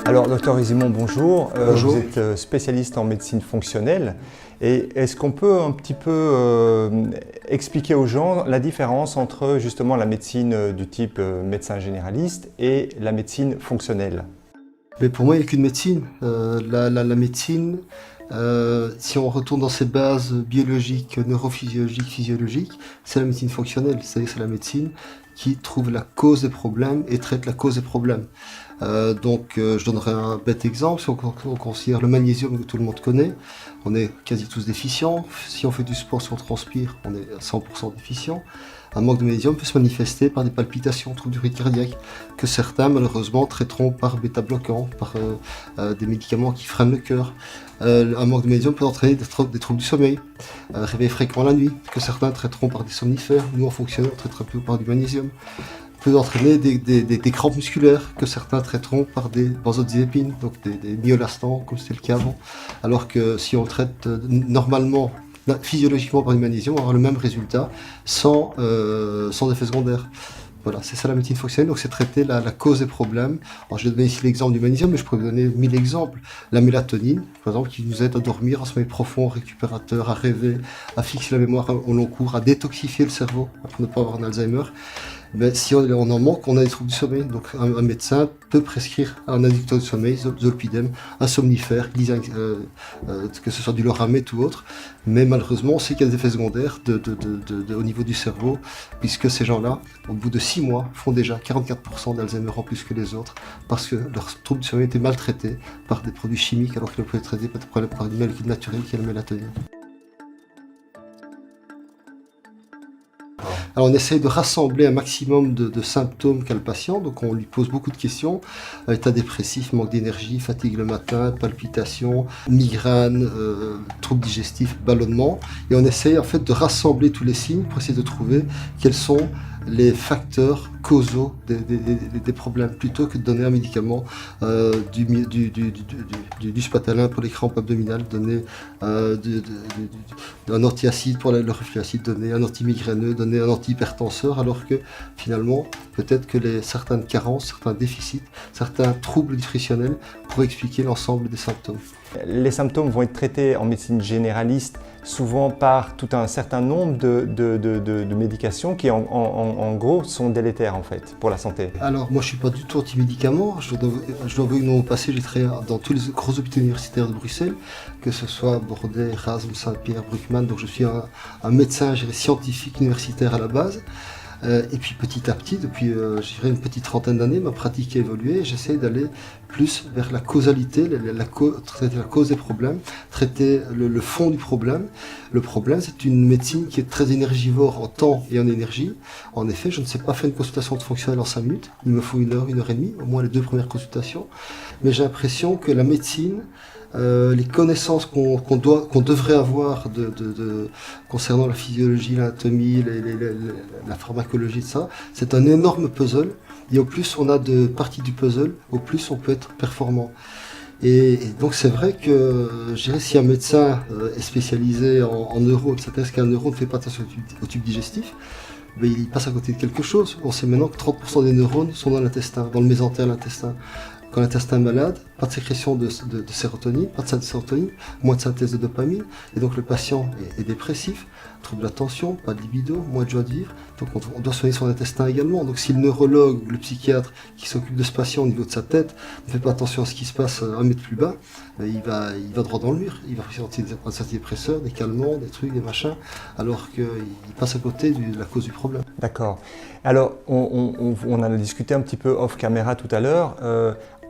Alors, docteur Isimon, bonjour. Bonjour. Vous êtes spécialiste en médecine fonctionnelle. Et est-ce qu'on peut un petit peu expliquer aux gens la différence entre justement la médecine du type médecin généraliste et la médecine fonctionnelle? Mais pour moi, il n'y a qu'une médecine. La médecine, si on retourne dans ses bases biologiques, neurophysiologiques, physiologiques, c'est la médecine fonctionnelle. C'est-à-dire c'est la médecine qui trouve la cause des problèmes et traite la cause des problèmes. Je donnerai un bête exemple. Si on considère le magnésium que tout le monde connaît, on est quasi tous déficients. Si on fait du sport, si on transpire, on est 100% déficient. Un manque de magnésium peut se manifester par des palpitations, troubles du rythme cardiaque, que certains malheureusement traiteront par bêta-bloquants, par des médicaments qui freinent le cœur. Un manque de magnésium peut entraîner des troubles du sommeil, réveil fréquent la nuit, que certains traiteront par des somnifères. Nous, en fonctionnel, on traitera plus par du magnésium. Peut entraîner des crampes musculaires que certains traiteront par des benzodiazépines, donc des myolastans, comme c'était le cas avant. Alors que si on traite normalement, physiologiquement par du magnésium, on aura le même résultat sans effet secondaire. Voilà, c'est ça la médecine fonctionnelle, donc c'est traiter la cause des problèmes. Alors, je vais donner ici l'exemple du magnésium, mais je pourrais vous donner 1000 exemples. La mélatonine, par exemple, qui nous aide à dormir, à sommeil profond, récupérateur, à rêver, à fixer la mémoire au long cours, à détoxifier le cerveau, pour ne pas avoir un Alzheimer. Mais si on en manque, on a des troubles du sommeil. Donc un médecin peut prescrire un inducteur de sommeil, zolpidem, un somnifère, que ce soit du loramate ou autre. Mais malheureusement, on sait qu'il y a des effets secondaires au niveau du cerveau, puisque ces gens-là, au bout de 6 mois, font déjà 44% d'Alzheimer en plus que les autres, parce que leurs troubles du sommeil étaient maltraités par des produits chimiques, alors qu'ils pouvaient être traités par une molécule naturelle qui est la mélatonine. Alors on essaye de rassembler un maximum de symptômes qu'a le patient, donc on lui pose beaucoup de questions, état dépressif, manque d'énergie, fatigue le matin, palpitations, migraines, troubles digestifs, ballonnement, et on essaye en fait de rassembler tous les signes pour essayer de trouver quels sont les facteurs causaux des problèmes, plutôt que de donner un médicament, du spatalin pour les crampes abdominales, donner un antiacide pour le reflux acide, donner un antimigraineux, donner un antihypertenseur, alors que finalement, peut-être que certaines carences, certains déficits, certains troubles nutritionnels pourraient expliquer l'ensemble des symptômes. Les symptômes vont être traités en médecine généraliste souvent par tout un certain nombre de médications qui en gros sont délétères en fait pour la santé. Alors moi je suis pas du tout anti-médicaments, je dois avouer que dans mon passé j'ai travaillé dans tous les gros hôpitaux universitaires de Bruxelles, que ce soit Bordeaux, Erasmus, Saint-Pierre, Bruckmann, donc je suis un médecin scientifique universitaire à la base. Et puis petit à petit, depuis une petite trentaine d'années, ma pratique a évolué et j'essaie d'aller plus vers la causalité, traiter la cause des problèmes, traiter le fond du problème. Le problème, c'est une médecine qui est très énergivore en temps et en énergie. En effet, je ne sais pas faire une consultation de fonctionnel en 5 minutes, il me faut 1 heure, 1 heure et demie, au moins les 2 premières consultations. Mais j'ai l'impression que la médecine, les connaissances qu'on devrait avoir concernant la physiologie, l'anatomie, la pharmacologie, ça, c'est un énorme puzzle. Et au plus on a de parties du puzzle, au plus on peut être performant. Et donc c'est vrai que je dirais si un médecin est spécialisé en neurones, c'est-à-dire qu'un neurone ne fait pas attention au tube digestif, mais il passe à côté de quelque chose. On sait maintenant que 30% des neurones sont dans l'intestin, dans le mésentère de l'intestin. Quand l'intestin est malade, pas de sécrétion de sérotonine, pas de sérotonine, moins de synthèse de dopamine, et donc le patient est dépressif, trouble d'attention, pas de libido, moins de joie de vivre, donc on doit soigner son intestin également. Donc si le neurologue ou le psychiatre qui s'occupe de ce patient au niveau de sa tête ne fait pas attention à ce qui se passe 1 mètre plus bas, il va droit dans le mur, il va prescrire des antidépresseurs, des calmants, des trucs, des machins, alors qu'il passe à côté de la cause du problème. D'accord. Alors on en a discuté un petit peu off caméra tout à l'heure.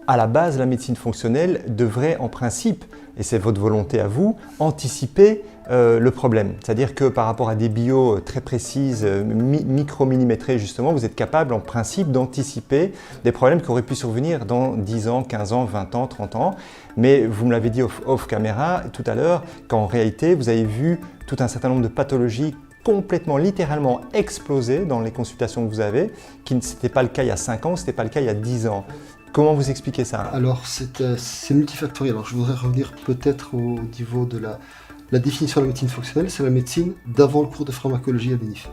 À la base, la médecine fonctionnelle devrait en principe, et c'est votre volonté à vous, anticiper le problème. C'est-à-dire que par rapport à des bios très précises, micro-millimétrées justement, vous êtes capable en principe d'anticiper des problèmes qui auraient pu survenir dans 10 ans, 15 ans, 20 ans, 30 ans. Mais vous me l'avez dit off caméra tout à l'heure, qu'en réalité, vous avez vu tout un certain nombre de pathologies complètement, littéralement explosé dans les consultations que vous avez, qui ne c'était pas le cas il y a 5 ans, ce n'était pas le cas il y a 10 ans. Comment vous expliquez ça? Alors c'est multifactoriel. Alors je voudrais revenir peut-être au niveau de la définition de la médecine fonctionnelle, c'est la médecine d'avant le cours de pharmacologie à l'UNIF.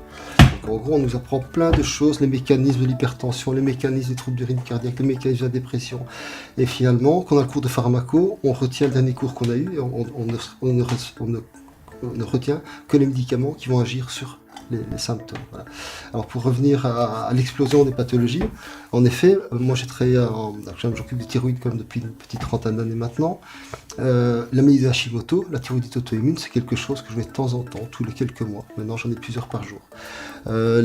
Donc en gros, on nous apprend plein de choses, les mécanismes de l'hypertension, les mécanismes des troubles du rythme cardiaque, les mécanismes de la dépression. Et finalement, quand on a le cours de pharmaco, on retient le dernier cours qu'on a eu et on ne retient que les médicaments qui vont agir sur les symptômes. Voilà. Alors pour revenir à l'explosion des pathologies, en effet, moi j'ai travaillé, j'occupe du thyroïde comme depuis une petite trentaine d'années maintenant. La maladie de Hashimoto, la thyroïdite auto-immune, c'est quelque chose que je fais de temps en temps, tous les quelques mois. Maintenant j'en ai plusieurs par jour. La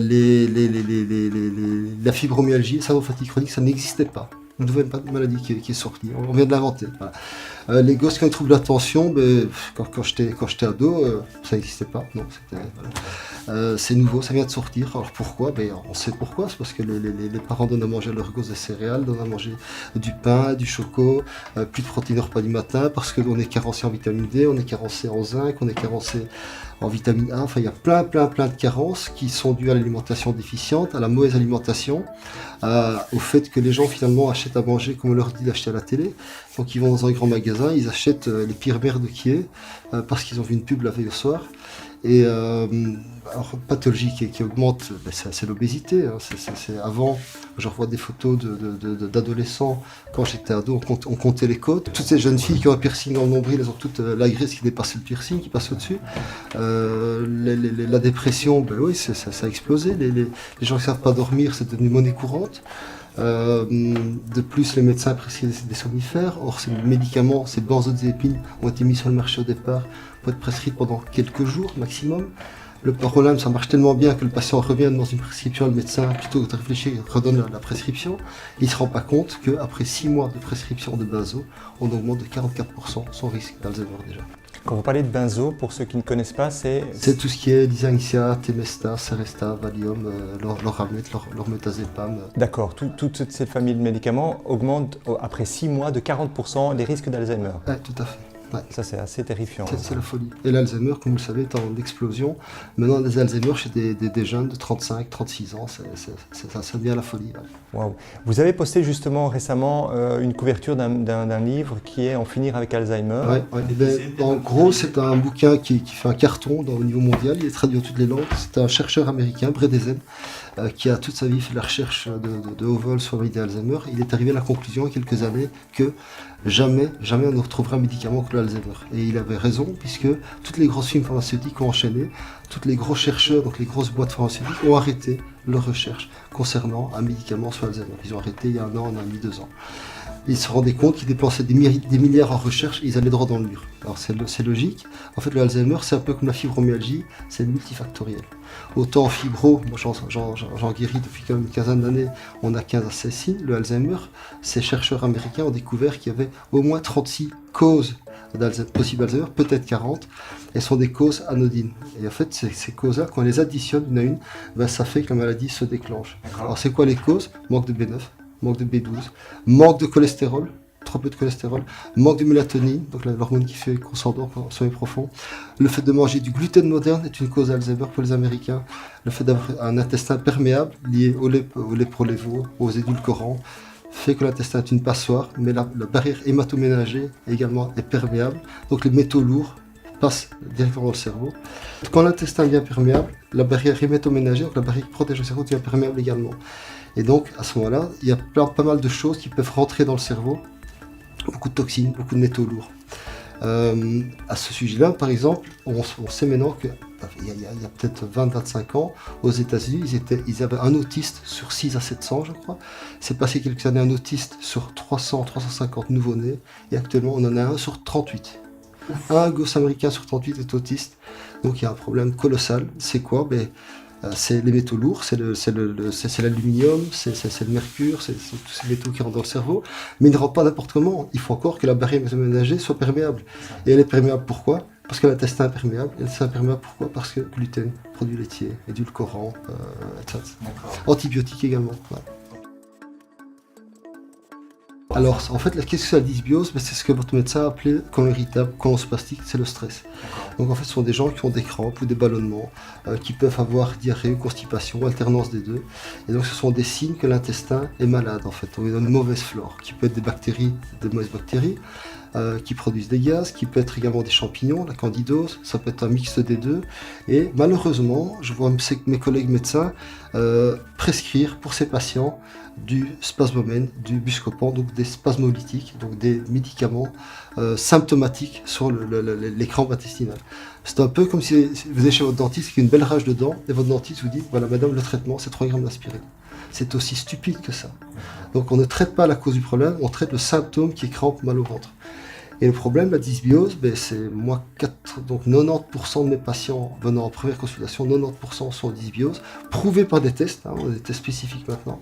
fibromyalgie, la fatigue chronique, ça n'existait pas. Une nouvelle maladie qui est sortie, on vient de l'inventer. Voilà. Les gosses qui ont des troubles d'attention, quand j'étais ado, ça n'existait pas. Non, c'est nouveau, ça vient de sortir. Alors pourquoi? On sait pourquoi, c'est parce que les parents donnent à manger à leurs gosses des céréales, donnent à manger du pain, du choco, plus de protéines au repas du matin, parce qu'on est carencé en vitamine D, on est carencé en zinc, on est carencé en vitamine A. Enfin, il y a plein de carences qui sont dues à l'alimentation déficiente, à la mauvaise alimentation, au fait que les gens finalement achètent à manger comme on leur dit d'acheter à la télé. Donc ils vont dans un grand magasin, ils achètent les pires merdes qui est, parce qu'ils ont vu une pub la veille au soir. Et alors, pathologie qui augmente, c'est l'obésité. Hein. Avant, je revois des photos d'adolescents. Quand j'étais ado, on comptait les côtes. Toutes ces jeunes filles qui ont un piercing dans le nombril, elles ont toute la graisse qui dépasse le piercing, qui passe au-dessus. La dépression, oui, ça a explosé. Les gens qui ne savent pas dormir, c'est devenu monnaie courante. De plus, les médecins prescrivent des somnifères. Or, ces médicaments, ces benzodiazépines, ont été mis sur le marché au départ pour être prescrits pendant quelques jours maximum. Le Parolin, ça marche tellement bien que le patient revient dans une prescription, le médecin, plutôt que de réfléchir, redonne la prescription. Il ne se rend pas compte qu'après 6 mois de prescription de benzo, on augmente de 44% son risque d'Alzheimer déjà. Quand vous parlez de benzo, pour ceux qui ne connaissent pas, c'est tout ce qui est Lysanxia, Temesta, Seresta, Valium, Loramette, l'ormetazépam. D'accord, toute cette famille de médicaments augmente après 6 mois de 40% les risques d'Alzheimer. Oui, tout à fait. Ouais. Ça, c'est assez terrifiant. C'est la folie. Et l'Alzheimer, comme vous le savez, est en explosion. Maintenant, des Alzheimer chez des jeunes de 35, 36 ans, ça devient la folie. Ouais. Wow. Vous avez posté justement récemment une couverture d'un livre qui est En finir avec Alzheimer. En gros, c'est un bouquin qui fait un carton au niveau mondial. Il est traduit dans toutes les langues. C'est un chercheur américain, Bredesen, qui a toute sa vie fait la recherche de haut vol sur la maladie d'Alzheimer. Il est arrivé à la conclusion il y a quelques années que jamais on ne retrouvera un médicament contre l'Alzheimer. Et il avait raison, puisque toutes les grosses firmes pharmaceutiques ont enchaîné, tous les gros chercheurs, donc les grosses boîtes pharmaceutiques, ont arrêté leurs recherches concernant un médicament sur l'Alzheimer. Ils ont arrêté il y a 1 an, 1 an et demi, 2 ans. Ils se rendaient compte qu'ils dépensaient des milliards en recherche et ils allaient droit dans le mur. Alors c'est logique. En fait, le Alzheimer, c'est un peu comme la fibromyalgie, c'est multifactoriel. Autant en fibro, moi j'en guéris depuis quand même une quinzaine d'années, on a 15 à 16 signes. Le Alzheimer, ces chercheurs américains ont découvert qu'il y avait au moins 36 causes possibles Alzheimer, peut-être 40, et sont des causes anodines. Et en fait, ces causes-là, quand on les additionne une à une, ça fait que la maladie se déclenche. Alors c'est quoi les causes? Manque de B9, manque de B12, manque de cholestérol, trop peu de cholestérol, manque de mélatonine, donc l'hormone qui fait qu'on s'endort quand on sommeil profond. Le fait de manger du gluten moderne est une cause d'Alzheimer pour les Américains. Le fait d'avoir un intestin perméable lié au lait prolévo, aux édulcorants, fait que l'intestin est une passoire, mais la barrière hématoménagée également est perméable, donc les métaux lourds passent directement dans le cerveau. Quand l'intestin devient perméable, la barrière hématoménagère, donc la barrière qui protège le cerveau, devient perméable également. Et donc, à ce moment-là, il y a pas mal de choses qui peuvent rentrer dans le cerveau, beaucoup de toxines, beaucoup de métaux lourds. À ce sujet-là, par exemple, on sait maintenant qu'il y a peut-être 20-25 ans, aux États-Unis, ils avaient un autiste sur 6 à 700, je crois. C'est passé quelques années un autiste sur 300-350 nouveau-nés, et actuellement on en a un sur 38. Un gosse américain sur 38 est autiste, donc il y a un problème colossal. C'est quoi? C'est les métaux lourds, c'est l'aluminium, c'est le mercure, c'est tous ces métaux qui rentrent dans le cerveau, mais ils ne rentrent pas n'importe comment. Il faut encore que la barrière hématoménagée soit perméable. Et elle est perméable pourquoi? Parce que l'intestin est perméable. Et l'intestin est perméable pourquoi? Parce que gluten, produits laitiers, édulcorants, etc. Antibiotiques également. Voilà. Alors, en fait, qu'est-ce que c'est la dysbiose? C'est ce que votre médecin a appelé colon irritable, colon spastique, c'est le stress. Donc, en fait, ce sont des gens qui ont des crampes ou des ballonnements, qui peuvent avoir diarrhée ou constipation, alternance des deux. Et donc, ce sont des signes que l'intestin est malade, en fait. On a une mauvaise flore, qui peut être des bactéries, des mauvaises bactéries, qui produisent des gaz, qui peut être également des champignons, la candidose, ça peut être un mix des deux. Et malheureusement, je vois mes collègues médecins prescrire pour ces patients du spasmomène, du buscopan, donc des spasmolytiques, donc des médicaments symptomatiques sur l'écran intestinal. C'est un peu comme si vous allez chez votre dentiste qui a une belle rage de dents et votre dentiste vous dit voilà madame, le traitement c'est 3 grammes d'aspirine. C'est aussi stupide que ça. Donc on ne traite pas la cause du problème, on traite le symptôme qui est crampe, mal au ventre. Et le problème, la dysbiose, c'est moi, donc 90% de mes patients venant en première consultation, 90% sont en dysbiose, prouvés par des tests, on a des tests spécifiques maintenant.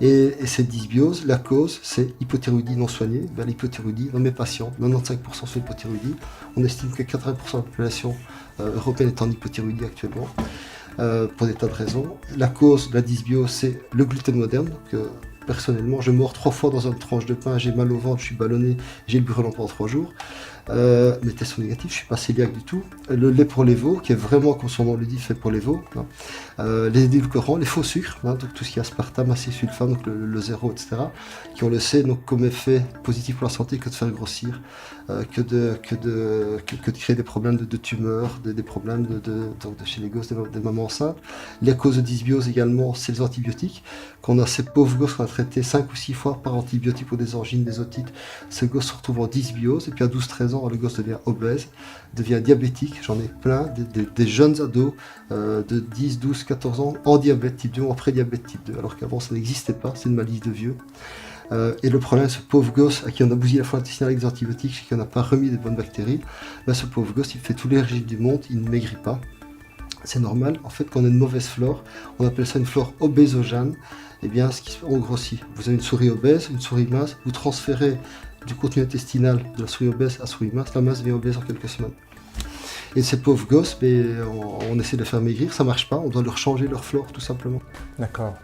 Et cette dysbiose, la cause, c'est hypothyroïdie non soignée. L'hypothyroïdie, dans mes patients, 95% sont hypothyroïdie. On estime que 80% de la population européenne est en hypothyroïdie actuellement, pour des tas de raisons. La cause de la dysbiose, c'est le gluten moderne. Personnellement, je mords 3 fois dans une tranche de pain, j'ai mal au ventre, je suis ballonné, j'ai le brûlant pendant 3 jours. Mes tests sont négatifs, je ne suis pas cœliaque du tout. Le lait pour les veaux, qui est vraiment, comme son nom le dit, fait pour les veaux. Les édulcorants, les faux sucres, donc tout ce qui est aspartame, acésulfame, donc le zéro, etc., qui on le sait, donc, comme effet positif pour la santé que de faire grossir, que de créer des problèmes de tumeurs, des problèmes donc chez les gosses, des mamans enceintes. Les causes de dysbiose également, c'est les antibiotiques. Qu'on a ces pauvres gosses qu'on a traités 5 ou 6 fois par antibiotiques pour des angines, des otites, ces gosses se retrouvent en dysbiose, et puis à 12-13 ans, le gosse devient obèse, devient diabétique. J'en ai plein, des jeunes ados de 10, 12, 14 ans en diabète type 2 ou en pré-diabète type 2, alors qu'avant ça n'existait pas, c'est une maladie de vieux. Et le problème, ce pauvre gosse à qui on a bousillé la flore intestinale avec des antibiotiques, et qui n'a pas remis des bonnes bactéries, ce pauvre gosse, il fait tous les régimes du monde, il ne maigrit pas. C'est normal, en fait, quand on a une mauvaise flore, on appelle ça une flore obésogène. Eh bien, on grossit. Vous avez une souris obèse, une souris mince, vous transférez du contenu intestinal de la souris obèse à la souris mince, la mince devient obèse en quelques semaines. Et ces pauvres gosses, on essaie de les faire maigrir, ça ne marche pas, on doit leur changer leur flore tout simplement. D'accord.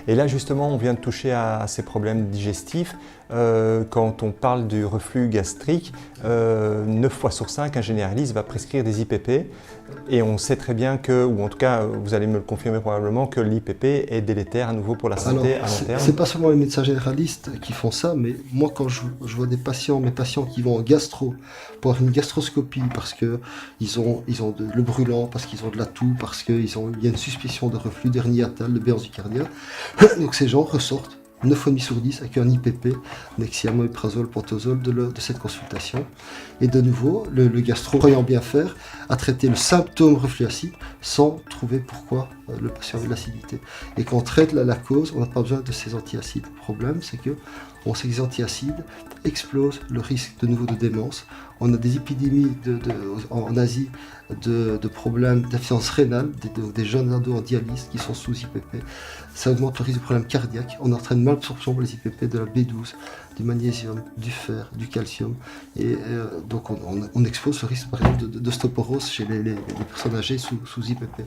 Et là, justement, on vient de toucher à ces problèmes digestifs. Quand on parle du reflux gastrique, 9 fois sur 5, un généraliste va prescrire des IPP. Et on sait très bien que, ou en tout cas, vous allez me le confirmer probablement, que l'IPP est délétère à nouveau pour la santé à long terme. C'est pas seulement les médecins généralistes qui font ça, mais moi, quand je vois mes patients qui vont en gastro pour avoir une gastroscopie parce qu'ils ont le brûlant, parce qu'ils ont de la toux, parce qu'il y a une suspicion de reflux herniatal, de béance du cardiaque, donc ces gens ressortent 9,5 sur 10 avec un IPP, Nexium, Omeprazole, Pantozole de cette consultation. Et de nouveau, le gastro, croyant bien faire, a traité le symptôme reflux acide sans trouver pourquoi le patient avait de l'acidité. Et quand on traite la cause, on n'a pas besoin de ces antiacides. Le problème, c'est que ces antiacides explosent le risque de nouveau de démence. On a des épidémies en Asie de problèmes d'insuffisance rénale, des jeunes ados en dialyse qui sont sous IPP. Ça augmente le risque de problèmes cardiaques. On entraîne une malabsorption pour les IPP de la B12, du magnésium, du fer, du calcium. Et donc on expose le risque par exemple d'ostéoporose chez les personnes âgées sous IPP.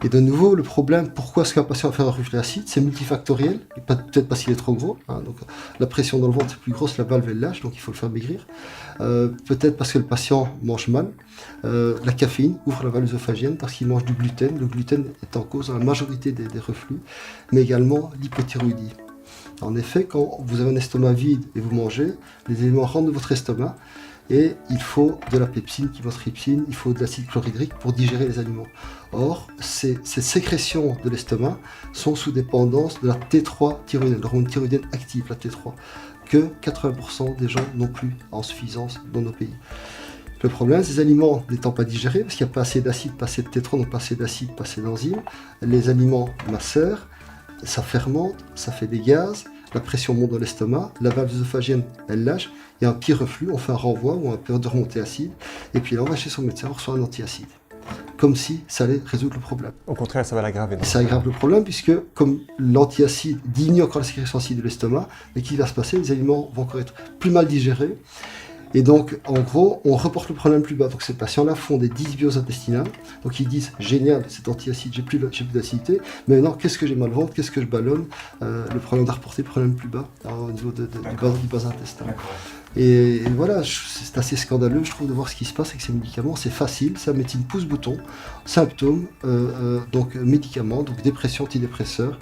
Et de nouveau, le problème, pourquoi est-ce qu'un patient va faire un reflux acide, c'est multifactoriel, peut-être parce qu'il est trop gros, donc la pression dans le ventre est plus grosse, la valve est lâche, donc il faut le faire maigrir. Peut-être parce que le patient mange mal, la caféine ouvre la valve œsophagienne parce qu'il mange du gluten, le gluten est en cause dans la majorité des reflux, mais également l'hypothyroïdie. En effet, quand vous avez un estomac vide et vous mangez, les éléments rentrent dans votre estomac, et il faut de la pepsine, chymotrypsine, il faut de l'acide chlorhydrique pour digérer les aliments. Or, ces sécrétions de l'estomac sont sous dépendance de la T3 thyroïdienne, l'hormone thyroïdienne active, la T3, que 80% des gens n'ont plus en suffisance dans nos pays. Le problème, ces aliments n'étant pas digérés, parce qu'il n'y a pas assez d'acide, pas assez de T3, donc pas assez d'acide, pas assez d'enzymes, les aliments macèrent, ça fermente, ça fait des gaz, la pression monte dans l'estomac, la valve œsophagienne, elle lâche, il y a un petit reflux, on fait un renvoi ou un période de remontée acide, et puis là on va chez son médecin, on reçoit un antiacide. Comme si ça allait résoudre le problème. Au contraire, ça va l'aggraver. Ça aggrave le problème puisque comme l'antiacide diminue encore la sécrétion acide de l'estomac, mais qu'est-ce qui va se passer? Les aliments vont encore être plus mal digérés. Et donc, en gros, on reporte le problème plus bas. Donc, ces patients-là font des dysbioses intestinales. Donc, ils disent, génial, cet antiacide, j'ai plus d'acidité. Mais maintenant, qu'est-ce que j'ai mal au ventre? Qu'est-ce que je ballonne? Le problème de reporter le problème plus bas, au niveau du bas intestin. Et voilà, c'est assez scandaleux, je trouve, de voir ce qui se passe avec ces médicaments. C'est facile, c'est la médecine pouce-bouton. Symptômes, donc médicaments, donc dépression, antidépresseurs.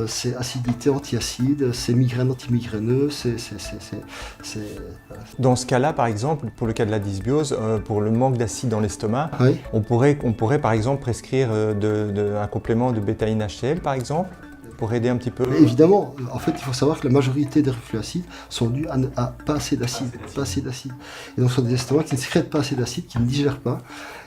c'est acidité anti-acide, c'est migraine anti-migraineux, Dans ce cas-là, par exemple, pour le cas de la dysbiose, pour le manque d'acide dans l'estomac, Oui. on pourrait par exemple prescrire un complément de bêtaïne HCl, par exemple, pour aider un petit peu. Mais évidemment, en fait, il faut savoir que la majorité des reflux acides sont dus à pas assez d'acide, Et donc, ce sont des estomacs qui ne sécrètent pas assez d'acide, qui ne digèrent pas.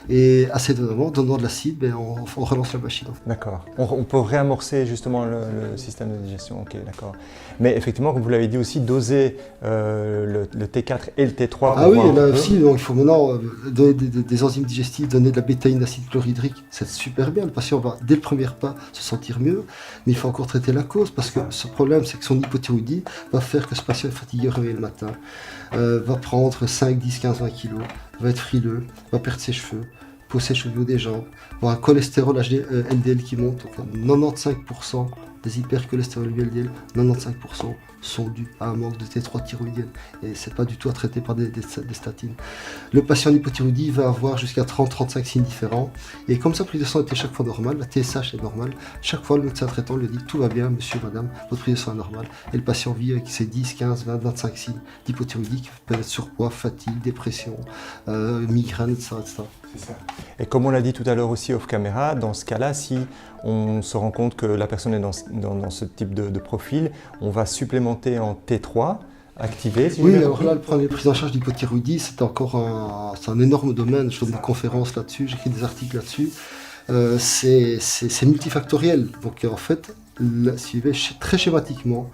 Et assez étonnamment, donnant de l'acide, on relance la machine. D'accord. On peut réamorcer justement le système de digestion. Ok, d'accord. Mais effectivement, comme vous l'avez dit aussi, doser le T4 et le T3. Ah oui, là aussi, donc, il faut maintenant donner des enzymes digestives, donner de la bétaïne d'acide chlorhydrique. C'est super bien. Le patient va, dès le premier repas, se sentir mieux. Mais il faut encore traiter la cause, parce que ce problème, c'est que son hypothyroïdie va faire que ce patient est fatigué au réveil le matin, va prendre 5, 10, 15, 20 kilos, va être frileux, va perdre ses cheveux, peau sèche au niveau des jambes, avoir un cholestérol LDL qui monte. Donc 95% des hypercholestérols LDL, 95% sont dus à un manque de T3 thyroïdienne. Et c'est pas du tout à traiter par des statines. Le patient en hypothyroïdie va avoir jusqu'à 30-35 signes différents. Et comme sa prise de sang était chaque fois normale, la TSH est normale, chaque fois le médecin traitant lui dit tout va bien, monsieur, madame, votre prise de sang est normale. Et le patient vit avec ses 10, 15, 20, 25 signes d'hypothyroïdie qui peuvent être surpoids, fatigue, dépression, migraine, etc. C'est ça. Et comme on l'a dit tout à l'heure aussi off caméra, dans ce cas-là, si on se rend compte que la personne est dans ce type de profil, on va supplémenter en T3 activé. Si oui, alors là, le problème de prise en charge d'hypothyroïdie, c'est encore un énorme domaine. Je donne des conférences là-dessus, j'écris des articles là-dessus. C'est multifactoriel. Donc en fait, si vous voulez, très schématiquement,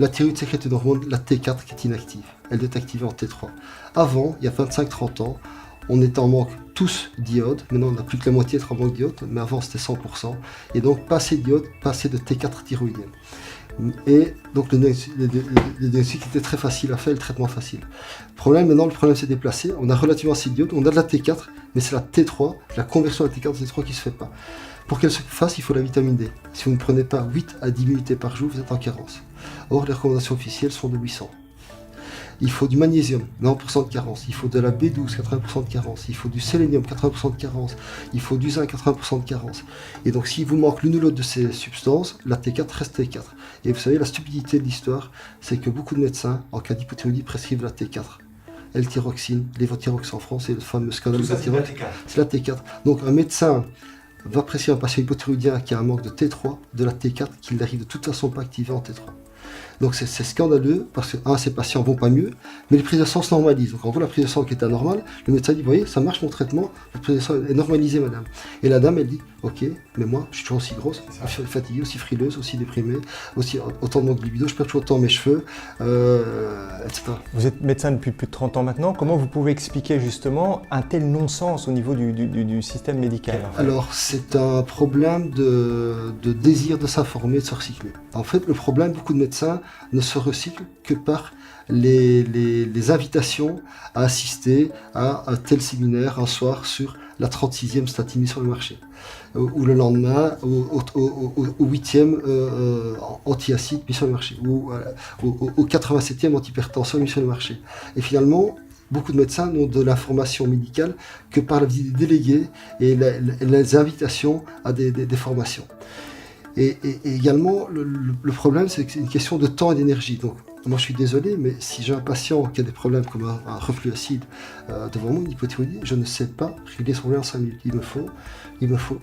la thyroïde sécrète une hormone, la T4, qui est inactive. Elle doit être activée en T3. Avant, il y a 25-30 ans, on était en manque tous d'iode. Maintenant, on n'a plus que la moitié d'être en manque d'iode, mais avant, c'était 100%. Et donc, pas assez d'iode, pas assez de T4 thyroïdienne. Et donc, le diagnostic était très facile à faire, le traitement facile. Le problème s'est déplacé. On a relativement assez d'iode, on a de la T4, mais c'est la T3, la conversion de la T4 à T3 qui ne se fait pas. Pour qu'elle se fasse, il faut la vitamine D. Si vous ne prenez pas 8 à 10 unités par jour, vous êtes en carence. Or, les recommandations officielles sont de 800. Il faut du magnésium, 90% de carence. Il faut de la B12, 80% de carence. Il faut du sélénium, 80% de carence. Il faut du zinc, 80% de carence. Et donc, s'il vous manque l'une ou l'autre de ces substances, la T4 reste T4. Et vous savez, la stupidité de l'histoire, c'est que beaucoup de médecins, en cas d'hypothyroïdie, prescrivent la T4. L-thyroxine, lévothyrox en France, et le fameux scandale de T4. C'est la T4. Donc, un médecin va prescrire un patient hypothyroïdien qui a un manque de T3, de la T4, qu'il n'arrive de toute façon pas à activer en T3. Donc c'est scandaleux parce que, ces patients vont pas mieux, mais les prises de sang se normalisent. Donc en gros, la prise de sang qui est anormale, le médecin dit, vous voyez, ça marche mon traitement, votre prise de sang est normalisée, madame. Et la dame, elle dit, ok, mais moi, je suis toujours aussi grosse, aussi fatiguée, aussi frileuse, aussi déprimée, aussi autant de manque de libido, je perds toujours autant mes cheveux, etc. Vous êtes médecin depuis plus de 30 ans maintenant. Comment vous pouvez expliquer justement un tel non-sens au niveau du système médical en fait? Alors, c'est un problème de désir de s'informer, de se recycler. En fait, le problème, beaucoup de médecins ne se recyclent que par les invitations à assister à un tel séminaire un soir sur la 36e statine mise sur le marché, ou le lendemain au 8e anti-acide mis sur le marché, ou au 87e antihypertension mis sur le marché. Et finalement, beaucoup de médecins n'ont de l'information médicale que par la visite des délégués et les invitations à des formations. Et également, le problème, c'est que c'est une question de temps et d'énergie. Donc, moi, je suis désolé, mais si j'ai un patient qui a des problèmes comme un reflux acide devant moi, une hypothyroïdie, je ne sais pas régler son problème en 5 minutes. Il me faut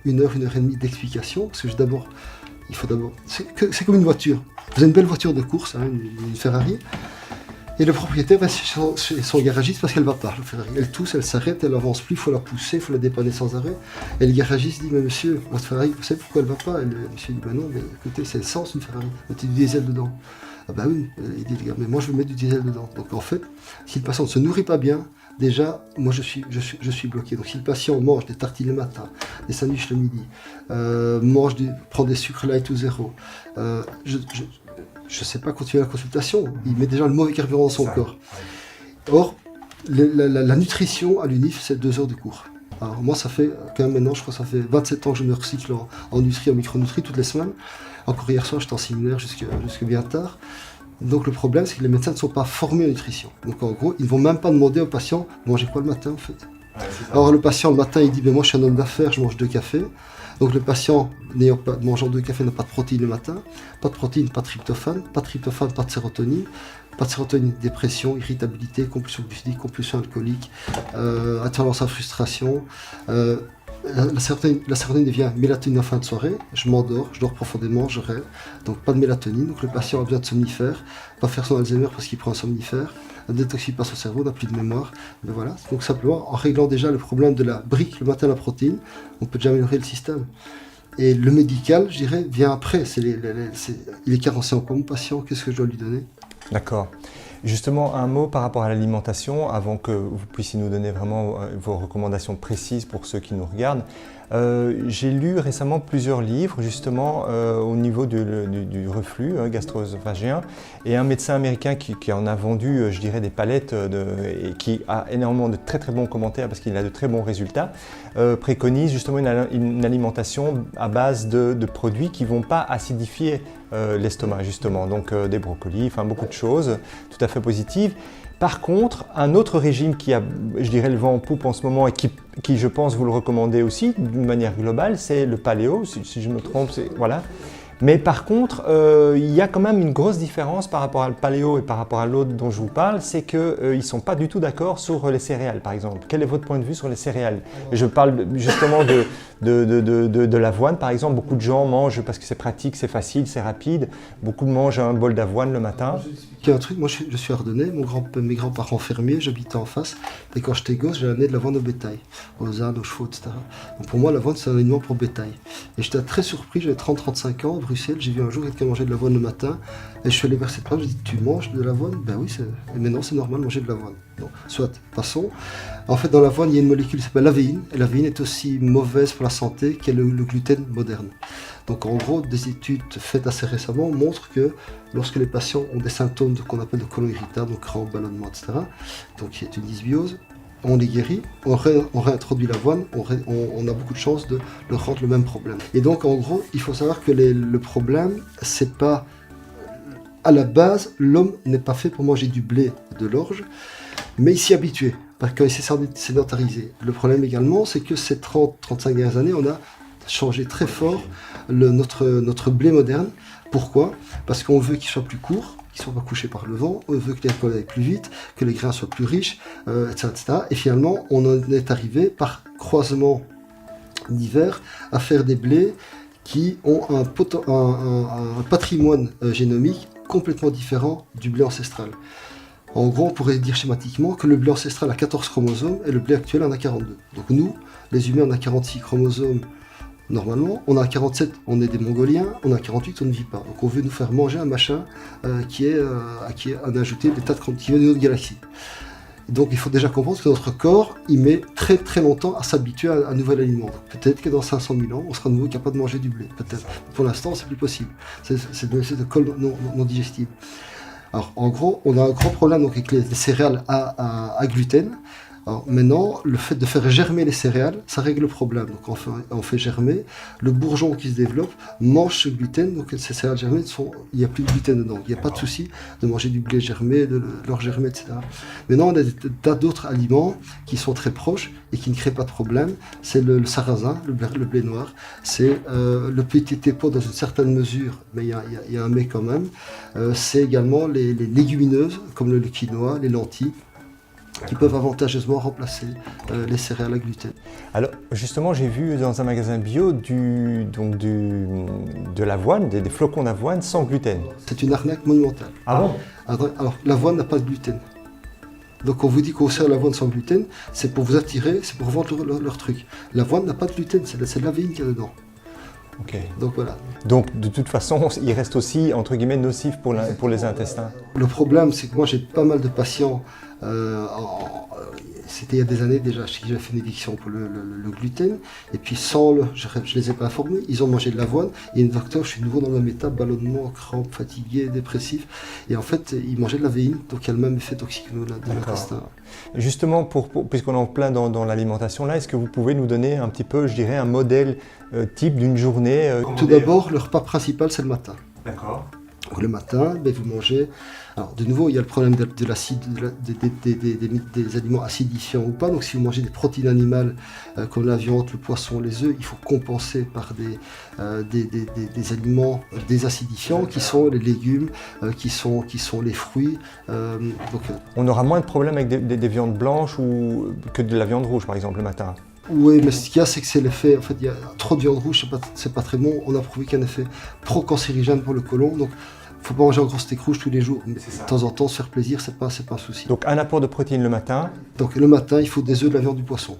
1 heure, 1 heure et demie d'explication, parce que il faut d'abord... C'est comme une voiture. Vous avez une belle voiture de course, hein, une Ferrari, et le propriétaire va chez son garagiste parce qu'elle va pas, la Ferrari. Elle tousse, elle s'arrête, elle avance plus, il faut la pousser, il faut la dépanner sans arrêt. Et le garagiste dit, mais monsieur, votre Ferrari, vous savez pourquoi elle va pas? Et le monsieur dit, ben non, mais écoutez, c'est l'essence une Ferrari, mettez du diesel dedans. Ah ben oui, il dit, les gars, mais moi je veux mettre du diesel dedans. Donc en fait, si le patient ne se nourrit pas bien, déjà, moi je suis bloqué. Donc si le patient mange des tartines le matin, des sandwichs le midi, prend des sucres light ou zéro, je ne sais pas continuer la consultation, il met déjà le mauvais carburant dans son corps. Or, la nutrition à l'UNIF, c'est 2 heures de cours. Alors moi, ça fait quand même maintenant, je crois que ça fait 27 ans que je me recycle en nutri, en micronutri toutes les semaines. Encore hier soir, j'étais en séminaire jusque bien tard. Donc le problème, c'est que les médecins ne sont pas formés en nutrition. Donc en gros, ils ne vont même pas demander aux patients, mangez quoi le matin en fait? Alors le patient le matin, il dit, ben moi je suis un homme d'affaires, je mange 2 cafés. Donc le patient mangeant 2 cafés n'a pas de protéines le matin, pas de protéines, pas de tryptophane, pas de sérotonine. Pas de sérotonine, dépression, irritabilité, compulsion glucidique, compulsion alcoolique, tendance à frustration. La sérotonine devient mélatonine en fin de soirée, je m'endors, je dors profondément, je rêve, donc pas de mélatonine, donc le patient a besoin de somnifères, va faire son Alzheimer parce qu'il prend un somnifère, la détoxifie pas son cerveau, n'a plus de mémoire, mais voilà, donc simplement en réglant déjà le problème de la brique le matin la protéine, on peut déjà améliorer le système. Et le médical, je dirais, vient après, il est carencé en quoi mon patient, qu'est-ce que je dois lui donner? D'accord. Justement, un mot par rapport à l'alimentation, avant que vous puissiez nous donner vraiment vos recommandations précises pour ceux qui nous regardent. J'ai lu récemment plusieurs livres justement au niveau du reflux gastro-œsophagien, et un médecin américain qui en a vendu, je dirais, des palettes et qui a énormément de très très bons commentaires parce qu'il a de très bons résultats, préconise justement une alimentation à base de produits qui ne vont pas acidifier l'estomac justement, donc des brocolis, enfin beaucoup de choses tout à fait positives. Par contre, un autre régime qui a, je dirais, le vent en poupe en ce moment et qui je pense, vous le recommandez aussi d'une manière globale, c'est le paléo, si je me trompe, voilà. Mais par contre, il y a quand même une grosse différence par rapport à le paléo et par rapport à l'autre dont je vous parle, c'est qu'ils ne sont pas du tout d'accord sur les céréales, par exemple. Quel est votre point de vue sur les céréales? Je parle justement de l'avoine, par exemple. Beaucoup de gens mangent parce que c'est pratique, c'est facile, c'est rapide. Beaucoup mangent un bol d'avoine le matin. Il y a un truc, moi je suis ardennais, mes grands-parents fermiers, j'habitais en face, et quand j'étais gosse, j'ai amené de l'avoine au bétail, aux ânes, aux chevaux, etc. Donc pour moi, l'avoine, c'est un aliment pour bétail. Et j'étais très surpris, j'avais 30-35 ans, à Bruxelles, j'ai vu un jour quelqu'un manger de l'avoine le matin, et je suis allé vers cette femme, je dis, tu manges de l'avoine? Ben oui, mais non, c'est normal de manger de l'avoine. Bon, soit, passons. En fait, dans l'avoine, il y a une molécule qui s'appelle l'avéine, et l'avéine est aussi mauvaise pour la santé qu'est le gluten moderne. Donc en gros, des études faites assez récemment montrent que lorsque les patients ont des symptômes qu'on appelle de côlon irritable, donc crampes, ballonnement, etc., donc qui est une dysbiose, on les guérit, on réintroduit l'avoine, on a beaucoup de chances de leur rendre le même problème. Et donc en gros, il faut savoir que le problème, c'est pas... À la base, l'homme n'est pas fait pour manger du blé et de l'orge, mais il s'y est habitué, parce qu'il s'est sédentarisé. Le problème également, c'est que ces 30-35 dernières années, on a changé très fort notre blé moderne. Pourquoi? Parce qu'on veut qu'il soit plus court, qu'il ne soit pas couché par le vent, on veut que les récoltes aillent plus vite, que les grains soient plus riches, etc., etc. Et finalement, on en est arrivé par croisement divers à faire des blés qui ont un patrimoine génomique complètement différent du blé ancestral. En gros, on pourrait dire schématiquement que le blé ancestral a 14 chromosomes et le blé actuel en a 42. Donc nous, les humains, on a 46 chromosomes normalement, on a 47, on est des Mongoliens, on a 48, on ne vit pas. Donc on veut nous faire manger un machin qui est un ajouté des tas de qui vient d'une autre galaxie. Donc il faut déjà comprendre que notre corps, il met très très longtemps à s'habituer à un nouvel aliment. Peut-être que dans 500 000 ans, on sera de nouveau capable de manger du blé. Peut-être. Pour l'instant, c'est plus possible. C'est de colle non digestible. Alors en gros, on a un grand problème donc, avec les céréales à gluten. Alors maintenant, le fait de faire germer les céréales, ça règle le problème. Donc on fait germer, le bourgeon qui se développe mange ce gluten, donc ces céréales germées, il n'y a plus de gluten dedans. Il n'y a pas de souci de manger du blé germé, de l'orge germé, etc. Maintenant, on a des tas d'autres aliments qui sont très proches et qui ne créent pas de problème. C'est le sarrasin, le blé noir, c'est le petit épaule dans une certaine mesure, mais il y a un mais quand même. C'est également les légumineuses, comme le quinoa, les lentilles, qui peuvent avantageusement remplacer les céréales à gluten. Alors justement, j'ai vu dans un magasin bio de l'avoine, des flocons d'avoine sans gluten. C'est une arnaque monumentale. Ah bon? Alors l'avoine n'a pas de gluten. Donc on vous dit qu'on sert l'avoine sans gluten, c'est pour vous attirer, c'est pour vendre leur truc. L'avoine n'a pas de gluten, c'est de l'avéine qu'il y a dedans. Okay. Donc voilà. Donc de toute façon, il reste aussi entre guillemets nocif pour les intestins. Le problème, c'est que moi j'ai pas mal de patients, c'était il y a des années déjà, j'avais fait une édiction pour le gluten, et puis je les ai pas informés, ils ont mangé de l'avoine, et une docteur, je suis de nouveau dans le même état, ballonnement, crampes, fatigué, dépressif, et en fait ils mangeaient de l'avéine, donc il y a le même effet toxique de l'intestin. Justement, puisqu'on est en plein dans l'alimentation là, est-ce que vous pouvez nous donner un petit peu, je dirais, un modèle type d'une journée Tout d'abord, le repas principal c'est le matin. D'accord. Donc le matin, ben, vous mangez. Alors de nouveau, il y a le problème de l'acide, des aliments acidifiants ou pas. Donc si vous mangez des protéines animales comme la viande, le poisson, les œufs, il faut compenser par des aliments désacidifiants qui sont les légumes, qui sont les fruits. On aura moins de problèmes avec des viandes blanches que de la viande rouge par exemple le matin. Oui, mais ce qu'il y a, c'est que c'est l'effet. En fait, il y a trop de viande rouge, c'est pas très bon. On a prouvé qu'il y a un effet pro-cancérigène pour le côlon. Donc, il ne faut pas manger un gros steak rouge tous les jours. Mais de temps en temps, se faire plaisir, c'est pas un souci. Donc, un apport de protéines le matin. Donc, le matin, il faut des œufs, de la viande, du poisson.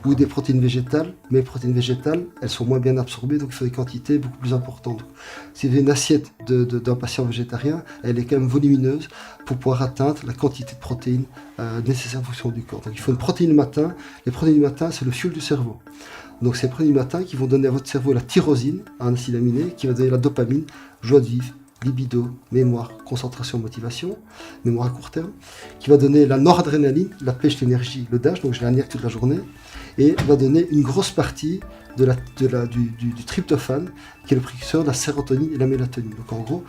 Ou des protéines végétales, mais les protéines végétales, elles sont moins bien absorbées, donc il faut des quantités beaucoup plus importantes. Si vous avez une assiette d'un patient végétarien, elle est quand même volumineuse pour pouvoir atteindre la quantité de protéines nécessaire en fonction du corps. Donc il faut une protéine le matin. Les protéines du matin, c'est le fuel du cerveau. Donc c'est les protéines du matin qui vont donner à votre cerveau la tyrosine, un acide aminé, qui va donner la dopamine, joie de vivre, libido, mémoire, concentration, motivation, mémoire à court terme, qui va donner la noradrénaline, la pêche, l'énergie, le dash, donc je vais toute la journée, et va donner une grosse partie du tryptophane, qui est le précurseur de la sérotonine et la mélatonine. Donc en gros,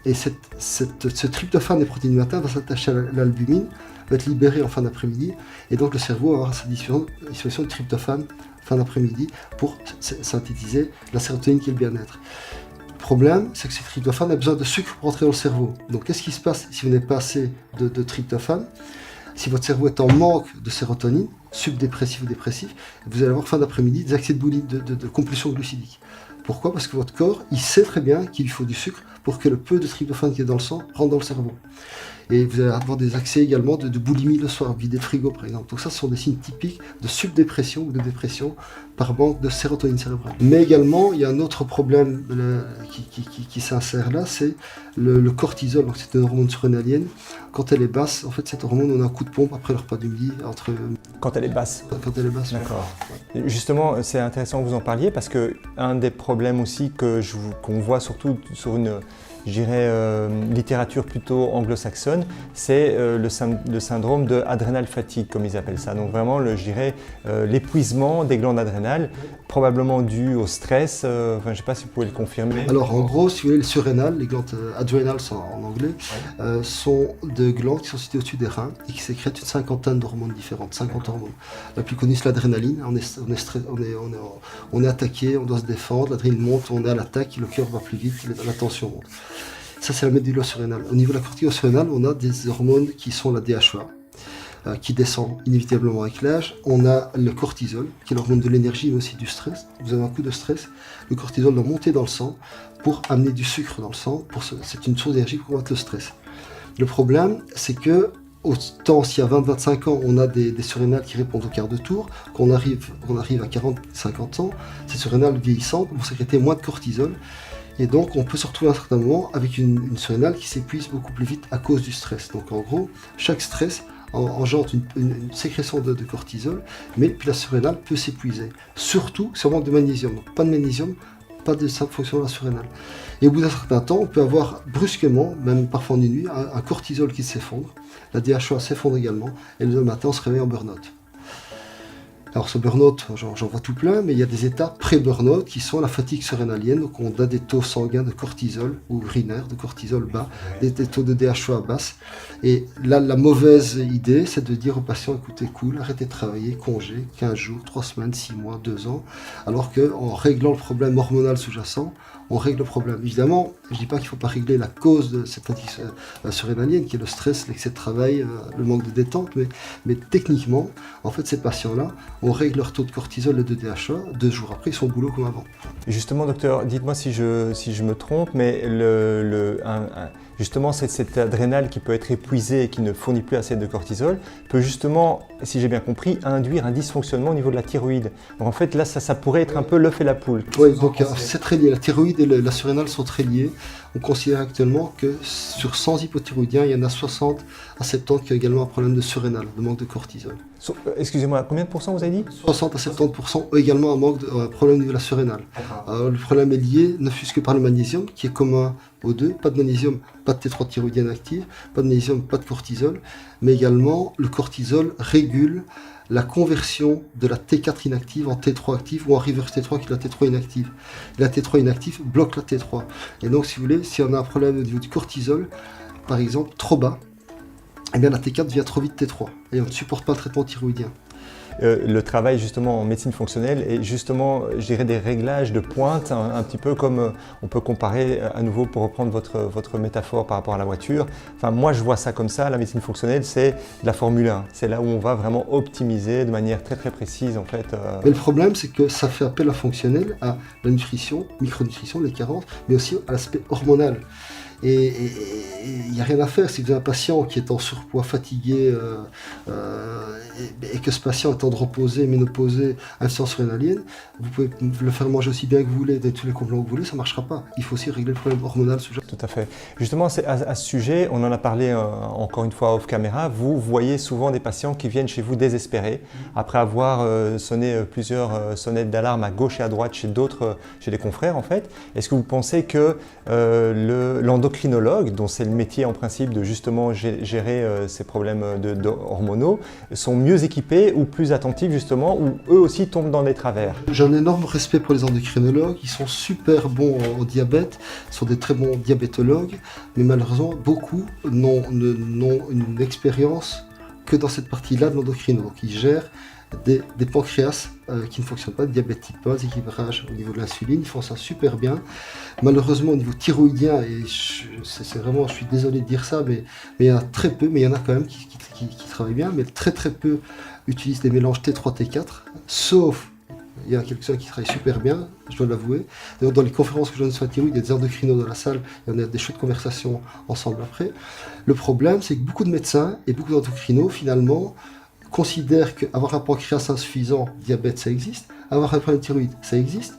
et ce tryptophane des protéines du matin va s'attacher à l'albumine, va être libéré en fin d'après-midi, et donc le cerveau va avoir sa dissolution de tryptophane fin d'après-midi pour synthétiser la sérotonine qui est le bien-être. Le problème, c'est que ce tryptophane a besoin de sucre pour entrer dans le cerveau. Donc qu'est-ce qui se passe si vous n'avez pas assez de tryptophane? Si votre cerveau est en manque de sérotonine, subdépressif ou dépressif, vous allez avoir fin d'après-midi des accès de boulimie, de compulsion glucidique. Pourquoi? Parce que votre corps, il sait très bien qu'il lui faut du sucre pour que le peu de tryptophane qui est dans le sang rentre dans le cerveau. Et vous allez avoir des accès également de boulimie le soir, vider le frigo par exemple. Donc ça, ce sont des signes typiques de subdépression ou de dépression par manque de sérotonine cérébrale. Mais également, il y a un autre problème qui s'insère là, c'est le cortisol. Donc c'est une hormone surrénalienne. Quand elle est basse, en fait, cette hormone, on a un coup de pompe après le repas du midi. Quand elle est basse. Quand elle est basse. D'accord. Ouais. Justement, c'est intéressant que vous en parliez parce que un des problèmes aussi qu'on voit surtout sur une littérature plutôt anglo-saxonne, c'est le syndrome de adrénal fatigue, comme ils appellent ça. Donc vraiment, l'épuisement des glandes adrénales, probablement dû au stress. Je ne sais pas si vous pouvez le confirmer. Alors en gros, si vous voulez, les surrénales, les glandes adrenales en anglais, sont des glandes qui sont situées au-dessus des reins et qui sécrètent une cinquantaine d'hormones différentes, 50 hormones. La plus connue, c'est l'adrénaline. On est attaqué, on doit se défendre, l'adrénaline monte, on est à l'attaque, le cœur va plus vite, la tension monte. Ça, c'est la médula surrénale. Au niveau de la corticose surrénale, on a des hormones qui sont la DHEA, qui descend inévitablement avec l'âge. On a le cortisol, qui est l'hormone de l'énergie, mais aussi du stress. Vous avez un coup de stress, le cortisol doit monter dans le sang pour amener du sucre dans le sang. C'est une source d'énergie pour combattre le stress. Le problème, c'est que autant s'il y a 20-25 ans, on a des surrénales qui répondent au quart de tour, qu'on arrive à 40-50 ans, ces surrénales vieillissantes vont sécréter moins de cortisol. Et donc, on peut se retrouver à un certain moment avec une surrénale qui s'épuise beaucoup plus vite à cause du stress. Donc, en gros, chaque stress engendre une sécrétion de cortisol, mais puis la surrénale peut s'épuiser. Surtout si on manque de magnésium. Donc, pas de magnésium, pas de simple fonction de la surrénale. Et au bout d'un certain temps, on peut avoir brusquement, même parfois en une nuit, un cortisol qui s'effondre. La DHEA s'effondre également, et le matin, on se réveille en burn-out. Alors ce burn-out, j'en vois tout plein, mais il y a des états pré-burn-out qui sont la fatigue surrénalienne, donc on a des taux sanguins de cortisol ou urinaire, de cortisol bas, des taux de DHEA basses. Et là, la mauvaise idée, c'est de dire aux patients, écoutez, cool, arrêtez de travailler, congé, 15 jours, 3 semaines, 6 mois, 2 ans, alors qu'en réglant le problème hormonal sous-jacent, on règle le problème. Évidemment, je ne dis pas qu'il ne faut pas régler la cause de cette fatigue surrénalienne, qui est le stress, l'excès de travail, le manque de détente, mais techniquement, en fait, ces patients-là, on règle leur taux de cortisol et de DHEA, 2 jours après, ils sont au boulot comme avant. Justement, docteur, dites-moi si je me trompe, mais justement, cette adrénale qui peut être épuisée et qui ne fournit plus assez de cortisol peut justement, si j'ai bien compris, induire un dysfonctionnement au niveau de la thyroïde. Donc en fait, là, ça pourrait être un peu l'œuf et la poule. Oui, donc c'est très lié. La thyroïde et la surrénale sont très liées. On considère actuellement que sur 100 hypothyroïdiens, il y en a 60 à 70 qui ont également un problème de surrénale, de manque de cortisol. Excusez-moi, combien de pourcents vous avez dit? 60 à 70% ont également un problème de la surrénale. Le problème est lié, ne fût-ce que par le magnésium, qui est commun aux deux. Pas de magnésium, pas de T3 thyroïdienne active, pas de magnésium, pas de cortisol, mais également le cortisol régule la conversion de la T4 inactive en T3 active ou en reverse T3 qui est la T3 inactive. La T3 inactive bloque la T3. Et donc, si vous voulez, si on a un problème au niveau du cortisol, par exemple, trop bas, eh bien la T4 devient trop vite T3 et on ne supporte pas le traitement thyroïdien. Le travail justement en médecine fonctionnelle est justement, je dirais, des réglages de pointe, un petit peu comme on peut comparer à nouveau pour reprendre votre métaphore par rapport à la voiture. Enfin, moi je vois ça comme ça, la médecine fonctionnelle c'est de la Formule 1. C'est là où on va vraiment optimiser de manière très très précise en fait. Mais le problème c'est que ça fait appel à fonctionnel, à la nutrition, micronutrition, les carences, mais aussi à l'aspect hormonal. Et il n'y a rien à faire. Si vous avez un patient qui est en surpoids, fatigué, et que ce patient est en reposé, ménopausé, insuffisance rénalienne, vous pouvez le faire manger aussi bien que vous voulez, de tous les compléments que vous voulez, ça ne marchera pas. Il faut aussi régler le problème hormonal sous-jacent. Tout à fait. Justement, à ce sujet, on en a parlé encore une fois off caméra, vous voyez souvent des patients qui viennent chez vous désespérés, après avoir sonné plusieurs sonnettes d'alarme à gauche et à droite chez des confrères en fait. Est-ce que vous pensez que l'endocrinologue, dont c'est le métier en principe de justement gérer ces problèmes hormonaux, sont mieux équipés ou plus attentifs justement, ou eux aussi tombent dans des travers? J'ai un énorme respect pour les endocrinologues, ils sont super bons au diabète, ils sont des très bons diabétologues, mais malheureusement beaucoup n'ont une expérience que dans cette partie-là de l'endocrino. Donc ils gèrent des pancréas qui ne fonctionnent pas, diabète type 1, déséquilibrage au niveau de l'insuline, ils font ça super bien. Malheureusement au niveau thyroïdien, et c'est vraiment, je suis désolé de dire ça, mais il y en a très peu, mais il y en a quand même qui travaillent bien, mais très très peu utilisent des mélanges T3, T4, sauf il y en a quelques-uns qui travaillent super bien, je dois l'avouer. D'ailleurs, dans les conférences que je donne sur la thyroïde, il y a des endocrinos dans la salle, il y en a des chouettes conversations ensemble après. Le problème, c'est que beaucoup de médecins et beaucoup d'endocrinos, finalement, considèrent qu'avoir un pancréas insuffisant, diabète, ça existe. Avoir un problème de thyroïde, ça existe.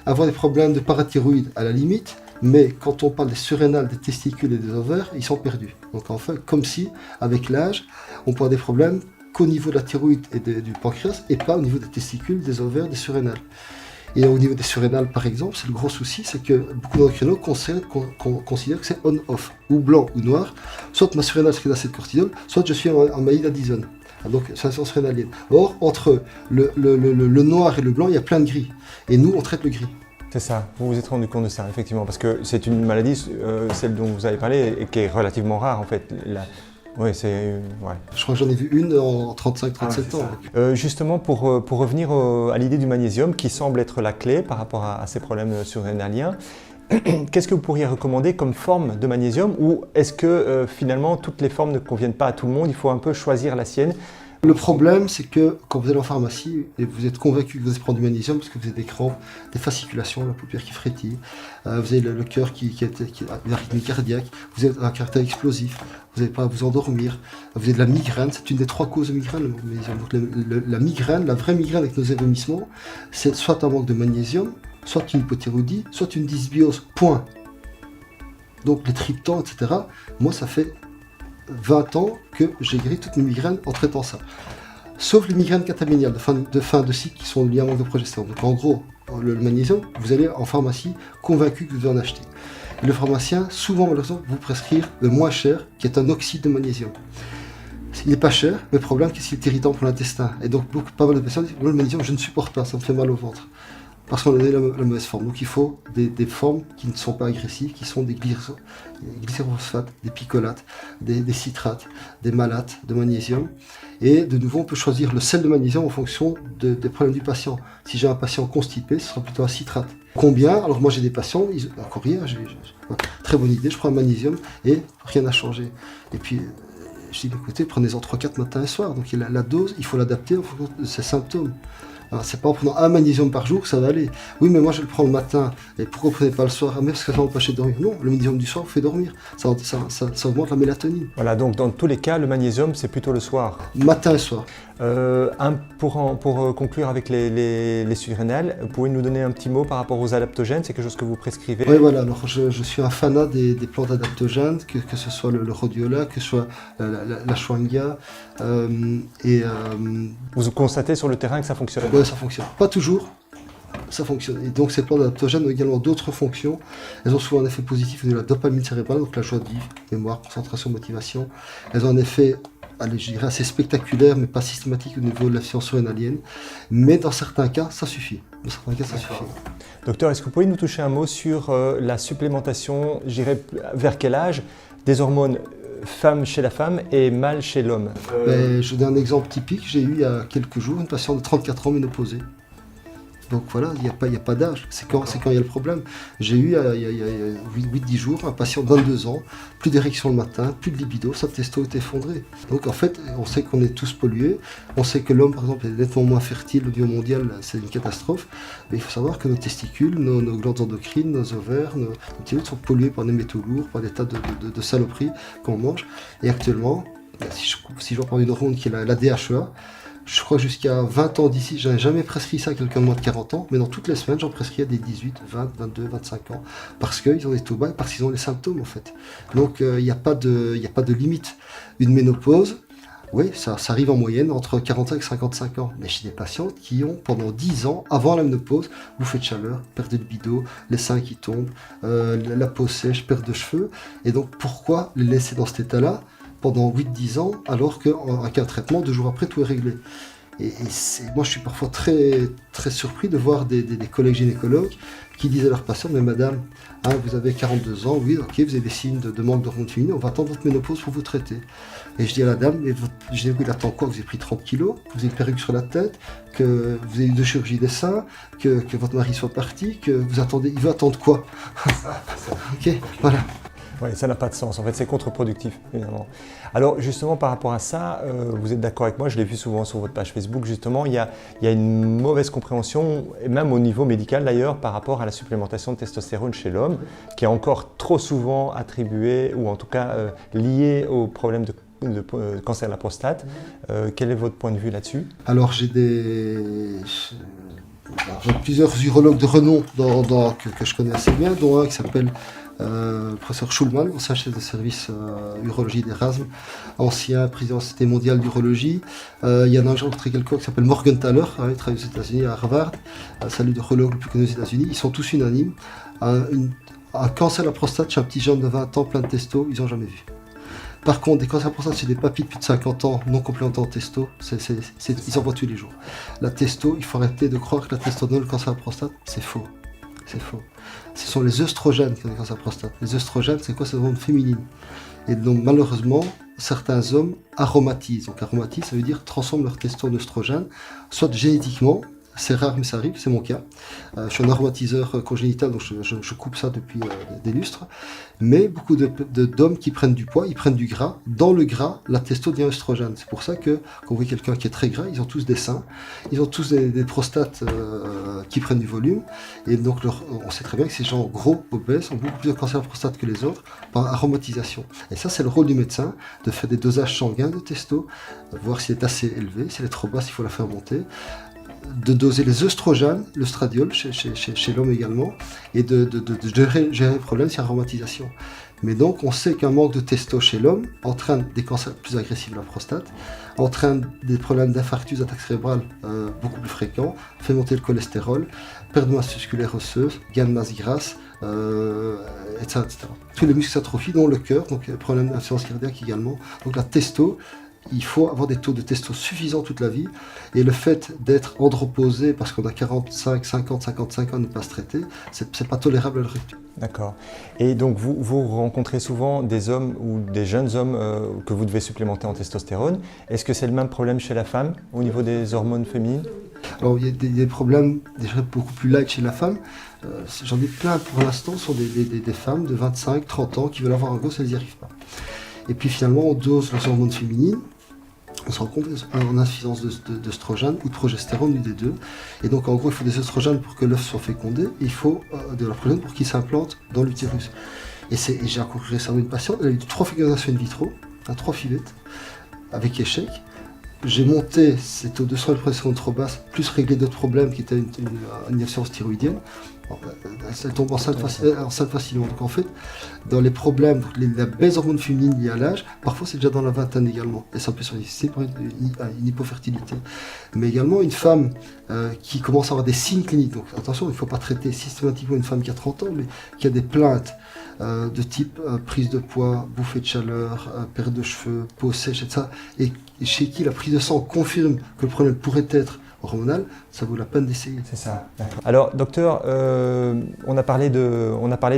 Avoir des problèmes de parathyroïde, à la limite. Mais quand on parle des surrénales, des testicules et des ovaires, ils sont perdus. Donc en fait, comme si, avec l'âge, on peut avoir des problèmes qu'au niveau de la thyroïde et du pancréas, et pas au niveau des testicules, des ovaires, des surrénales. Et au niveau des surrénales, par exemple, c'est le gros souci, c'est que beaucoup d'endocrinologues considèrent que c'est on-off, ou blanc ou noir. Soit ma surrénale sécrète assez de cortisol, soit je suis en maïladisone. Donc c'est insuffisance rénalienne. Or, entre le noir et le blanc, il y a plein de gris. Et nous, on traite le gris. C'est ça, vous vous êtes rendu compte de ça, effectivement, parce que c'est une maladie, celle dont vous avez parlé, et qui est relativement rare en fait. Oui, c'est... Ouais. Je crois que j'en ai vu une en 35-37 ans. Justement, pour revenir à l'idée du magnésium, qui semble être la clé par rapport à ces problèmes surrénaliens, qu'est-ce que vous pourriez recommander comme forme de magnésium, ou est-ce que finalement toutes les formes ne conviennent pas à tout le monde, il faut un peu choisir la sienne? Le problème, c'est que quand vous allez en pharmacie et vous êtes convaincu que vous allez prendre du magnésium parce que vous avez des crampes, des fasciculations, la paupière qui frétille, vous avez le cœur qui a une arythmie cardiaque, vous avez un caractère explosif, vous n'avez pas à vous endormir, vous avez de la migraine, c'est une des 3 causes de migraine, le magnésium. Donc la migraine, la vraie migraine avec nos vomissements, c'est soit un manque de magnésium, soit une hypothyroïdie, soit une dysbiose, point. Donc les triptans, etc., moi ça fait 20 ans que j'ai guéri toutes mes migraines en traitant ça. Sauf les migraines catameniales de fin de cycle qui sont liées à un manque de progestérone. Donc en gros, le magnésium, vous allez en pharmacie convaincu que vous devez en acheter. Et le pharmacien, souvent malheureusement, vous prescrire le moins cher, qui est un oxyde de magnésium. Il n'est pas cher, mais le problème, c'est qu'il est irritant pour l'intestin. Et donc pas mal de personnes disent, le magnésium, je ne supporte pas, ça me fait mal au ventre. Parce qu'on a donné la mauvaise forme. Donc il faut des formes qui ne sont pas agressives, qui sont des glycérophosphates, des picolates, des citrates, des malates de magnésium. Et de nouveau, on peut choisir le sel de magnésium en fonction des problèmes du patient. Si j'ai un patient constipé, ce sera plutôt un citrate. Combien? Alors moi j'ai des patients, encore hier, très bonne idée, je prends un magnésium et rien n'a changé. Et puis je dis, écoutez, prenez-en 3-4 matin et soir. Donc la dose, il faut l'adapter en fonction de ses symptômes. C'est pas en prenant un magnésium par jour que ça va aller. Oui, mais moi je le prends le matin. Et pourquoi vous ne prenez pas le soir? Ah, mais parce que ça va m'empêcher de dormir. Non, le magnésium du soir vous fait dormir. Ça augmente la mélatonine. Voilà, donc dans tous les cas, le magnésium, c'est plutôt le soir. Matin et soir. Pour conclure avec les surrénales, vous pouvez nous donner un petit mot par rapport aux adaptogènes? C'est quelque chose que vous prescrivez? Oui, voilà. Alors je suis un fanat des plantes adaptogènes, que ce soit le rhodiola, que ce soit la chouanga. Vous constatez sur le terrain que ça fonctionne? Oui, ça fonctionne. Pas toujours. Ça fonctionne. Et donc ces plantes adaptogènes ont également d'autres fonctions. Elles ont souvent un effet positif de la dopamine cérébrale, donc la joie de vivre, mémoire, concentration, motivation. Elles ont un effet allez, je dirais assez spectaculaire, mais pas systématique au niveau de la fiction rénalienne. Mais dans certains cas, ça suffit. Dans certains cas, ça suffit. Docteur, est-ce que vous pourriez nous toucher un mot sur la supplémentation, je dirais, vers quel âge, des hormones femmes chez la femme et mâles chez l'homme? Je donne un exemple typique. J'ai eu il y a quelques jours une patiente de 34 ans ménopausée. Donc voilà, il n'y a pas d'âge, c'est quand il y a le problème. J'ai eu il y a 8-10 jours un patient de 22 ans, plus d'érection le matin, plus de libido, sa testo est effondrée. Donc en fait, on sait qu'on est tous pollués, on sait que l'homme par exemple est nettement moins fertile au niveau mondial, c'est une catastrophe, mais il faut savoir que nos testicules, nos glandes endocrines, nos ovaires, nos thyroïdes sont pollués par des métaux lourds, par des tas de saloperies qu'on mange. Et actuellement, si je reprends une hormone qui est la DHEA, je crois jusqu'à 20 ans d'ici, je n'avais jamais prescrit ça à quelqu'un de moins de 40 ans, mais dans toutes les semaines, j'en prescris à des 18, 20, 22, 25 ans, parce qu'ils ont des taux bas et parce qu'ils ont les symptômes en fait. Donc il n'y a pas de limite. Une ménopause, oui, ça arrive en moyenne entre 45 et 55 ans, mais j'ai des patientes qui ont pendant 10 ans, avant la ménopause, bouffée de chaleur, perte de libido, les seins qui tombent, la peau sèche, perte de cheveux, et donc pourquoi les laisser dans cet état-là pendant 8-10 ans, alors qu'avec un traitement, 2 jours après, tout est réglé. Moi, je suis parfois très, très surpris de voir des collègues gynécologues qui disent à leurs patients, mais madame, hein, vous avez 42 ans, oui, ok, vous avez des signes de manque d'hormones féminines, on va attendre votre ménopause pour vous traiter. Et je dis à la dame, mais votre gynécologue, il attend quoi? Vous avez pris 30 kilos, que vous avez une perruque sur la tête, que vous avez eu 2 chirurgies des seins, que votre mari soit parti, que vous attendez, il veut attendre quoi? Ok, voilà. Oui, ça n'a pas de sens. En fait, c'est contre-productif, évidemment. Alors, justement, par rapport à ça, vous êtes d'accord avec moi, je l'ai vu souvent sur votre page Facebook, justement, il y a une mauvaise compréhension, et même au niveau médical d'ailleurs, par rapport à la supplémentation de testostérone chez l'homme, qui est encore trop souvent attribuée, ou en tout cas liée au problème de cancer de la prostate. Quel est votre point de vue là-dessus? Alors, j'ai plusieurs urologues de renom que je connais assez bien, dont un qui s'appelle le professeur Schulman, ancien chef de service urologie d'Erasme, ancien président de la Société mondiale d'urologie. Il y en a un très quelqu'un qui s'appelle Morgan Thaler, il travaille aux États-Unis à Harvard, c'est l'urologue le plus connu aux États-Unis. Ils sont tous unanimes. Un cancer de la prostate chez un petit jeune de 20 ans plein de testo, ils n'ont jamais vu. Par contre, des cancers de la prostate chez des papis de plus de 50 ans non complémentés en testo, ils en voient tous les jours. La testo, il faut arrêter de croire que la testo donne le cancer de la prostate, c'est faux. C'est faux. Ce sont les œstrogènes qui donnent le cancer de la prostate. Les œstrogènes, c'est quoi? C'est l'hormone féminine. Et donc, malheureusement, certains hommes aromatisent. Donc, aromatisent, ça veut dire transforment leur testo en œstrogène, soit génétiquement. C'est rare, mais ça arrive, c'est mon cas. Je suis un aromatiseur congénital, donc je coupe ça depuis des lustres. Mais beaucoup d'hommes qui prennent du poids, ils prennent du gras. Dans le gras, la testo devient œstrogène. C'est pour ça que quand on voit quelqu'un qui est très gras, ils ont tous des seins, ils ont tous des prostates qui prennent du volume. Et donc, on sait très bien que ces gens gros, obèses, ont beaucoup plus de cancer de prostate que les autres par aromatisation. Et ça, c'est le rôle du médecin, de faire des dosages sanguins de testo, voir s'il est assez élevé, s'il est trop bas, il faut la faire monter. De doser les œstrogènes, l'œstradiol chez l'homme également, et de gérer le problème, c'est l'aromatisation. Mais donc, on sait qu'un manque de testo chez l'homme entraîne des cancers plus agressifs de la prostate, entraîne des problèmes d'infarctus, d'attaque cérébrale beaucoup plus fréquents, fait monter le cholestérol, perte de masse musculaire osseuse, gain de masse grasse, etc., etc. Tous les muscles s'atrophient, dont le cœur, donc problème d'insuffisance cardiaque également. Donc la testo, il faut avoir des taux de testo suffisants toute la vie. Et le fait d'être androposé parce qu'on a 45, 50, 55 ans et ne pas se traiter, c'est pas tolérable à l'heure actuelle. D'accord. Et donc vous rencontrez souvent des hommes ou des jeunes hommes que vous devez supplémenter en testostérone. Est-ce que c'est le même problème chez la femme au niveau des hormones féminines? Alors il y a des problèmes déjà beaucoup plus light chez la femme. J'en ai plein pour l'instant, ce sont des femmes de 25, 30 ans qui veulent avoir un gosse, elles n'y arrivent pas. Et puis finalement on dose les hormones féminines. On se rend compte en insuffisance d'œstrogène ou de progestérone, ou des deux. Et donc, en gros, il faut des œstrogènes pour que l'œuf soit fécondé, et il faut de la progestérone pour qu'il s'implante dans l'utérus. Et j'ai encore récemment une patiente, elle a eu 3 fécondations in vitro, 3 filettes, avec échec. J'ai monté ces taux de soins de progestérone trop basses, plus réglé d'autres problèmes qui étaient une insuffisance thyroïdienne. Elle tombe enceinte facilement. Donc en fait, dans les problèmes, la baisse hormone féminine liée à l'âge, parfois c'est déjà dans la vingtaine également. Et ça peut se manifester par une hypofertilité. Mais également une femme qui commence à avoir des signes cliniques. Donc attention, il ne faut pas traiter systématiquement une femme qui a 30 ans, mais qui a des plaintes de type prise de poids, bouffée de chaleur, perte de cheveux, peau sèche, etc. Et chez qui la prise de sang confirme que le problème pourrait être hormonal, ça vaut la peine d'essayer. C'est ça. Alors, docteur, on a parlé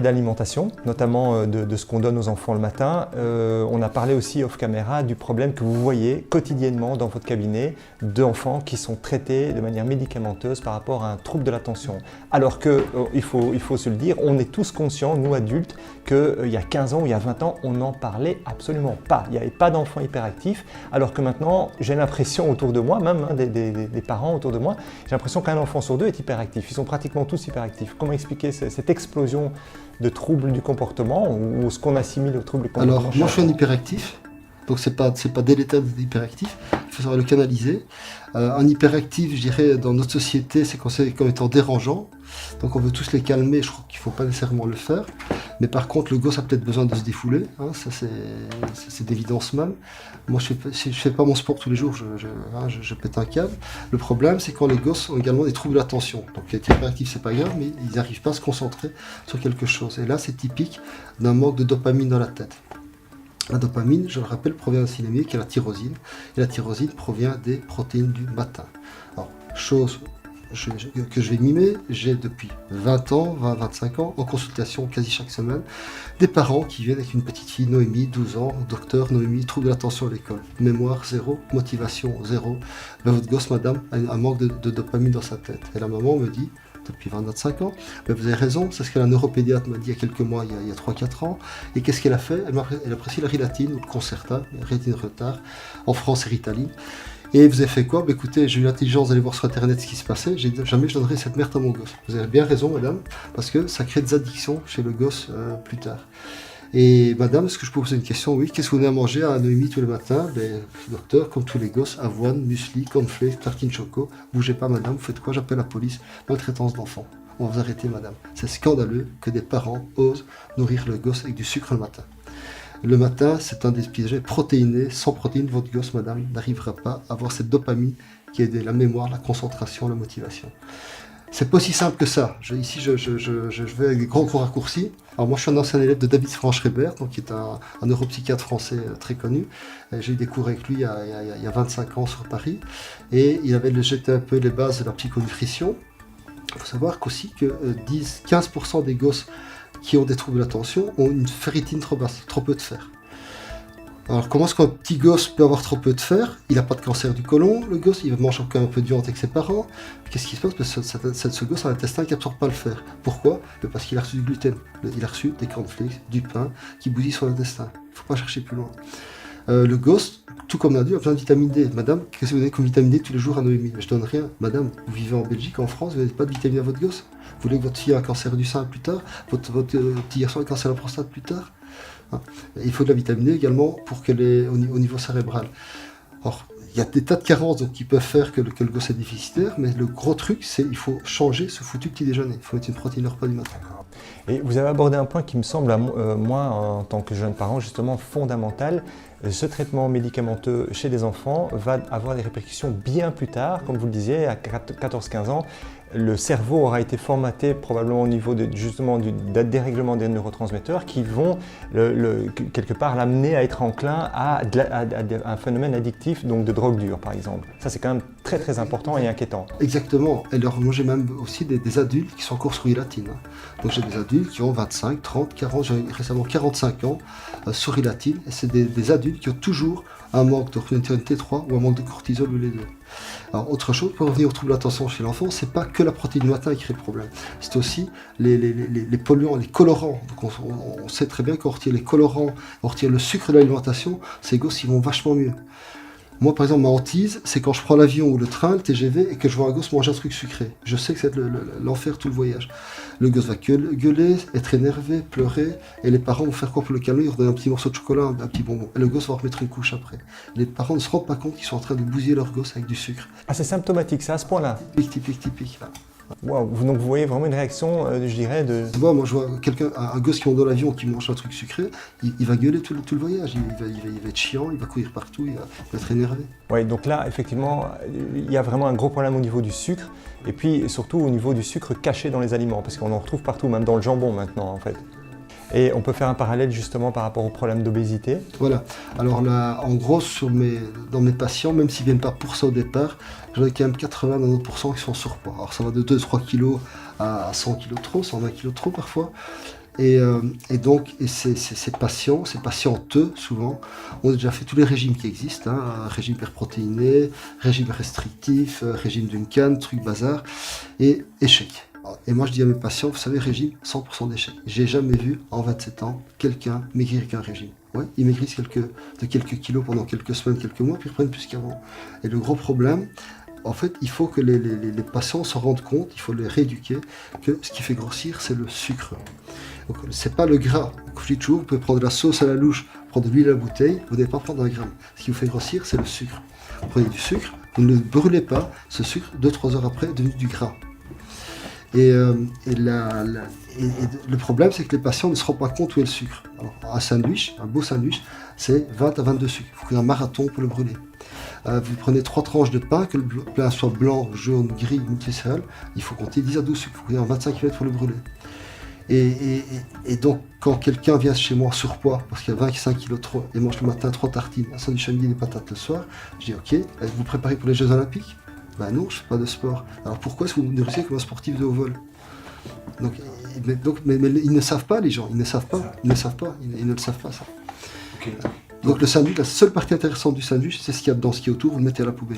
d'alimentation, notamment de ce qu'on donne aux enfants le matin. On a parlé aussi off caméra du problème que vous voyez quotidiennement dans votre cabinet d'enfants qui sont traités de manière médicamenteuse par rapport à un trouble de l'attention. Alors que, il faut se le dire, on est tous conscients, nous adultes, qu'il y a 15 ans ou il y a 20 ans, on n'en parlait absolument pas. Il n'y avait pas d'enfants hyperactifs, alors que maintenant, j'ai l'impression autour de moi, même des parents autour de moi, j'ai l'impression qu'un enfant sur deux est hyperactif. Ils sont pratiquement tous hyperactifs. Comment expliquer cette explosion de troubles du comportement ou ce qu'on assimile aux troubles du comportement? Alors, moi je suis un hyperactif, donc c'est pas délétère d'être hyperactif, il faut savoir le canaliser. Un hyperactif, je dirais, dans notre société, c'est considéré comme étant dérangeant, donc on veut tous les calmer, je crois qu'il ne faut pas nécessairement le faire. Mais par contre, le gosse a peut-être besoin de se défouler, hein, ça c'est d'évidence même. Moi, si je fais pas mon sport tous les jours, je pète un câble. Le problème, c'est quand les gosses ont également des troubles d'attention. Donc être hyperactif, c'est pas grave, mais ils n'arrivent pas à se concentrer sur quelque chose. Et là, c'est typique d'un manque de dopamine dans la tête. La dopamine, je le rappelle, provient d'un synonyme qui est la tyrosine. Et la tyrosine provient des protéines du matin. Alors, chose que je vais mimer, j'ai depuis 20 ans, 20-25 ans, en consultation quasi chaque semaine, des parents qui viennent avec une petite fille, Noémie, 12 ans, docteur Noémie, trouble de l'attention à l'école, mémoire zéro, motivation zéro. Ben, votre gosse, madame, a un manque de dopamine dans sa tête. Et la maman me dit, depuis 25 ans, ben vous avez raison, c'est ce que la neuropédiatre m'a dit il y a quelques mois, il y a 3-4 ans. Et qu'est-ce qu'elle a fait? Elle a pris la Rilatine, ou le Concerta, Rilatine retard, en France c'est Ritaline. Et vous avez fait quoi? Écoutez, j'ai eu l'intelligence d'aller voir sur internet ce qui se passait, j'ai dit jamais je donnerai cette merde à mon gosse. Vous avez bien raison madame, parce que ça crée des addictions chez le gosse plus tard. Et madame, est-ce que je peux vous poser une question? Oui, qu'est-ce que vous donnez à manger à Noémie tous les matins? Docteur, comme tous les gosses, avoine, muesli, cornflakes, tartine choco. Bougez pas madame, vous faites quoi? J'appelle la police, maltraitance d'enfants. On va vous arrêter madame. C'est scandaleux que des parents osent nourrir le gosse avec du sucre le matin. Le matin, c'est un des pièges protéinés. Sans protéines, votre gosse, madame, n'arrivera pas à avoir cette dopamine qui aide la mémoire, la concentration, la motivation. C'est pas aussi simple que ça. Ici, je vais avec des grands raccourcis. Alors moi, je suis un ancien élève de David Franch-Reber, donc qui est un neuropsychiatre français très connu. J'ai eu des cours avec lui il y a 25 ans sur Paris. Et il avait jeté un peu les bases de la psychonutrition. Il faut savoir qu'aussi que 15% des gosses qui ont des troubles de l'attention ont une ferritine trop basse, trop peu de fer. Alors comment est-ce qu'un petit gosse peut avoir trop peu de fer? Il n'a pas de cancer du côlon, le gosse, il mange encore un peu de viande avec ses parents. Qu'est-ce qui se passe? Parce que ce gosse a un intestin qui n'absorbe pas le fer. Pourquoi? Parce qu'il a reçu du gluten, il a reçu des cornflakes, du pain qui bousille son intestin. Il ne faut pas chercher plus loin. Le gosse, tout comme l'adulte, a besoin de vitamine D. Madame, qu'est-ce que vous donnez comme vitamine D tous les jours à Noémie? Je donne rien. Madame, vous vivez en Belgique, en France, vous n'avez pas de vitamine à votre gosse? Vous voulez que votre fille ait un cancer du sein plus tard? Votre petit garçon ait un cancer de la prostate plus tard? Il faut de la vitamine D également pour qu'elle ait au niveau cérébral. Alors, il y a des tas de carences qui peuvent faire que le gosse est déficitaire, mais le gros truc, c'est qu'il faut changer ce foutu petit déjeuner. Il faut mettre une protéine au repas du matin. Et vous avez abordé un point qui me semble, moi, en tant que jeune parent, justement fondamental. Ce traitement médicamenteux chez les enfants va avoir des répercussions bien plus tard. Comme vous le disiez, à 14-15 ans, le cerveau aura été formaté probablement au niveau justement du dérèglement des neurotransmetteurs qui vont quelque part l'amener à être enclin à un phénomène addictif, donc de drogue dure par exemple. Ça c'est quand même très très important et inquiétant. Exactement. Et alors moi j'ai même aussi des adultes qui sont encore sous Rilatine. Donc j'ai des adultes qui ont 25, 30, 40, j'ai récemment 45 ans sous Rilatine. Et c'est des adultes qui ont toujours un manque de hormone T3 ou un manque de cortisol ou les deux. Alors autre chose, pour revenir au trouble de l'attention chez l'enfant, c'est pas que la protéine du matin qui crée le problème, c'est aussi les polluants, les colorants. Donc on sait très bien qu'on retire les colorants, on retire le sucre de l'alimentation, ces gosses ils vont vachement mieux. Moi par exemple ma hantise, c'est quand je prends l'avion ou le train, le TGV, et que je vois un gosse manger un truc sucré. Je sais que c'est l'enfer tout le voyage. Le gosse va gueuler, être énervé, pleurer, et les parents vont faire quoi pour le calmer? Ils leur donnent un petit morceau de chocolat, un petit bonbon. Et le gosse va remettre une couche après. Les parents ne se rendent pas compte qu'ils sont en train de bousiller leur gosse avec du sucre. Ah c'est symptomatique, c'est à ce point-là? Typique. Wow. Donc vous voyez vraiment une réaction, je dirais, de... Moi je vois un gosse qui monte dans l'avion, qui mange un truc sucré, il va gueuler tout le voyage, il va être chiant, il va courir partout, il va être énervé. Oui, donc là, effectivement, il y a vraiment un gros problème au niveau du sucre, et puis surtout au niveau du sucre caché dans les aliments, parce qu'on en retrouve partout, même dans le jambon maintenant, en fait. Et on peut faire un parallèle justement par rapport au problème d'obésité. Voilà. Alors là, en gros, dans mes patients, même s'ils ne viennent pas pour ça au départ, j'en ai quand même 80-90% qui sont en surpoids. Alors ça va de 2-3 kg à 100 kg de trop, 120 kg de trop parfois. Et ces patients, ces patienteux souvent, ont déjà fait tous les régimes qui existent, hein, régime hyperprotéiné, régime restrictif, régime Duncan, truc bazar, et échec. Et moi je dis à mes patients, vous savez, régime, 100% d'échec. J'ai jamais vu en 27 ans quelqu'un maigrir avec un régime. Ouais, ils maigrissent de quelques kilos pendant quelques semaines, quelques mois, puis ils reprennent plus qu'avant. Et le gros problème, en fait, il faut que les patients se rendent compte, il faut les rééduquer, que ce qui fait grossir, c'est le sucre. Donc, c'est pas le gras. Je dis toujours, vous pouvez prendre de la sauce à la louche, prendre de l'huile à la bouteille, vous n'allez pas prendre un gramme. Ce qui vous fait grossir, c'est le sucre. Vous prenez du sucre, vous ne le brûlez pas, ce sucre, 2-3 heures après, est devenu du gras. Et le problème, c'est que les patients ne se rendent pas compte où est le sucre. Alors, un sandwich, un beau sandwich, c'est 20 à 22 sucres. Il faut faire un marathon pour le brûler. Vous prenez 3 tranches de pain, que le pain soit blanc, jaune, gris, multicéréales, il faut compter 10 à 12 sucres. Il faut faire 25 km pour le brûler. Et donc, quand quelqu'un vient chez moi en surpoids, parce qu'il y a 25 kg trop, et mange le matin 3 tartines, un sandwich à midi et des patates le soir, je dis ok, vous préparez pour les Jeux Olympiques? Ben non, je ne fais pas de sport. Alors pourquoi est-ce que vous me nourrissez comme un sportif de haut vol? Mais ils ne savent pas, les gens, ils ne savent pas, ils ne le savent pas ça. Okay. Donc le sandwich, la seule partie intéressante du sandwich, c'est ce qu'il y a dedans, ce qui est autour, vous le mettez à la poubelle.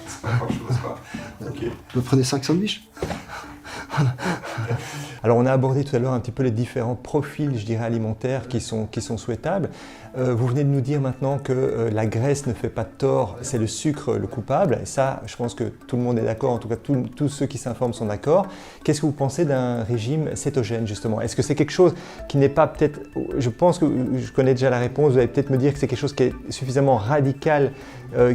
C'est pas grand-chose, quoi. Okay. Vous prenez 5 sandwichs. Alors on a abordé tout à l'heure un petit peu les différents profils, je dirais, alimentaires qui sont souhaitables. Vous venez de nous dire maintenant que la graisse ne fait pas de tort, c'est le sucre le coupable. Et ça, je pense que tout le monde est d'accord, en tout cas tous ceux qui s'informent sont d'accord. Qu'est-ce que vous pensez d'un régime cétogène justement? Est-ce que c'est quelque chose qui n'est pas peut-être, je pense que je connais déjà la réponse, vous allez peut-être me dire que c'est quelque chose qui est suffisamment radical,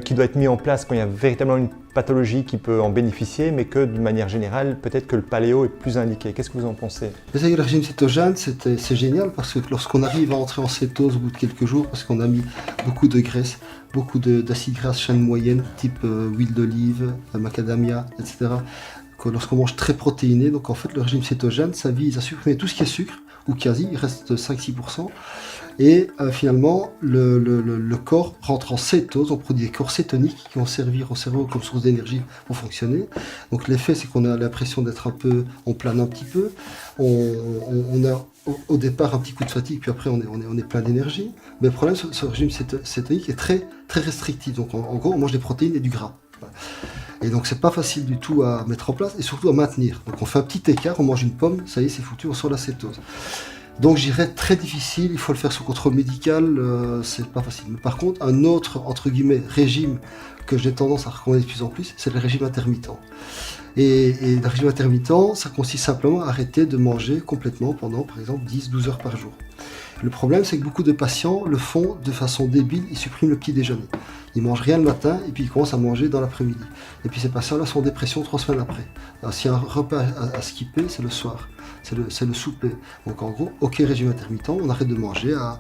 qui doit être mis en place quand il y a véritablement une pathologie qui peut en bénéficier, mais que de manière générale, peut-être que le paléo est plus indiqué. Qu'est-ce que vous en pensez? Le régime cétogène, c'est génial parce que lorsqu'on arrive à entrer en cétose au bout de quelques jours, parce qu'on a mis beaucoup de graisse, beaucoup d'acides gras chaîne moyenne, type huile d'olive, macadamia, etc., lorsqu'on mange très protéiné, donc en fait le régime cétogène, ça vise à supprimer tout ce qui est sucre, ou quasi, il reste 5-6%, et finalement le corps rentre en cétose, on produit des corps cétoniques qui vont servir au cerveau comme source d'énergie pour fonctionner. Donc l'effet, c'est qu'on a l'impression d'être un peu, on plane un petit peu, on a au départ un petit coup de fatigue, puis après on est plein d'énergie. Mais le problème, ce régime cétonique est très, très restrictif, donc en gros on mange des protéines et du gras. Et donc c'est pas facile du tout à mettre en place et surtout à maintenir. Donc on fait un petit écart, on mange une pomme, ça y est, c'est foutu, on sort la cétose. Donc j'irais très difficile, il faut le faire sous contrôle médical, c'est pas facile. Mais par contre, un autre, entre guillemets, régime que j'ai tendance à recommander de plus en plus, c'est le régime intermittent. Et le régime intermittent, ça consiste simplement à arrêter de manger complètement pendant, par exemple, 10-12 heures par jour. Le problème, c'est que beaucoup de patients le font de façon débile, ils suppriment le petit déjeuner. Ils mangent rien le matin et puis ils commencent à manger dans l'après-midi. Et puis ces patients-là sont en dépression 3 semaines après. Alors s'il y a un repas à skipper, c'est le soir, c'est le souper. Donc en gros, ok régime intermittent, on arrête de manger à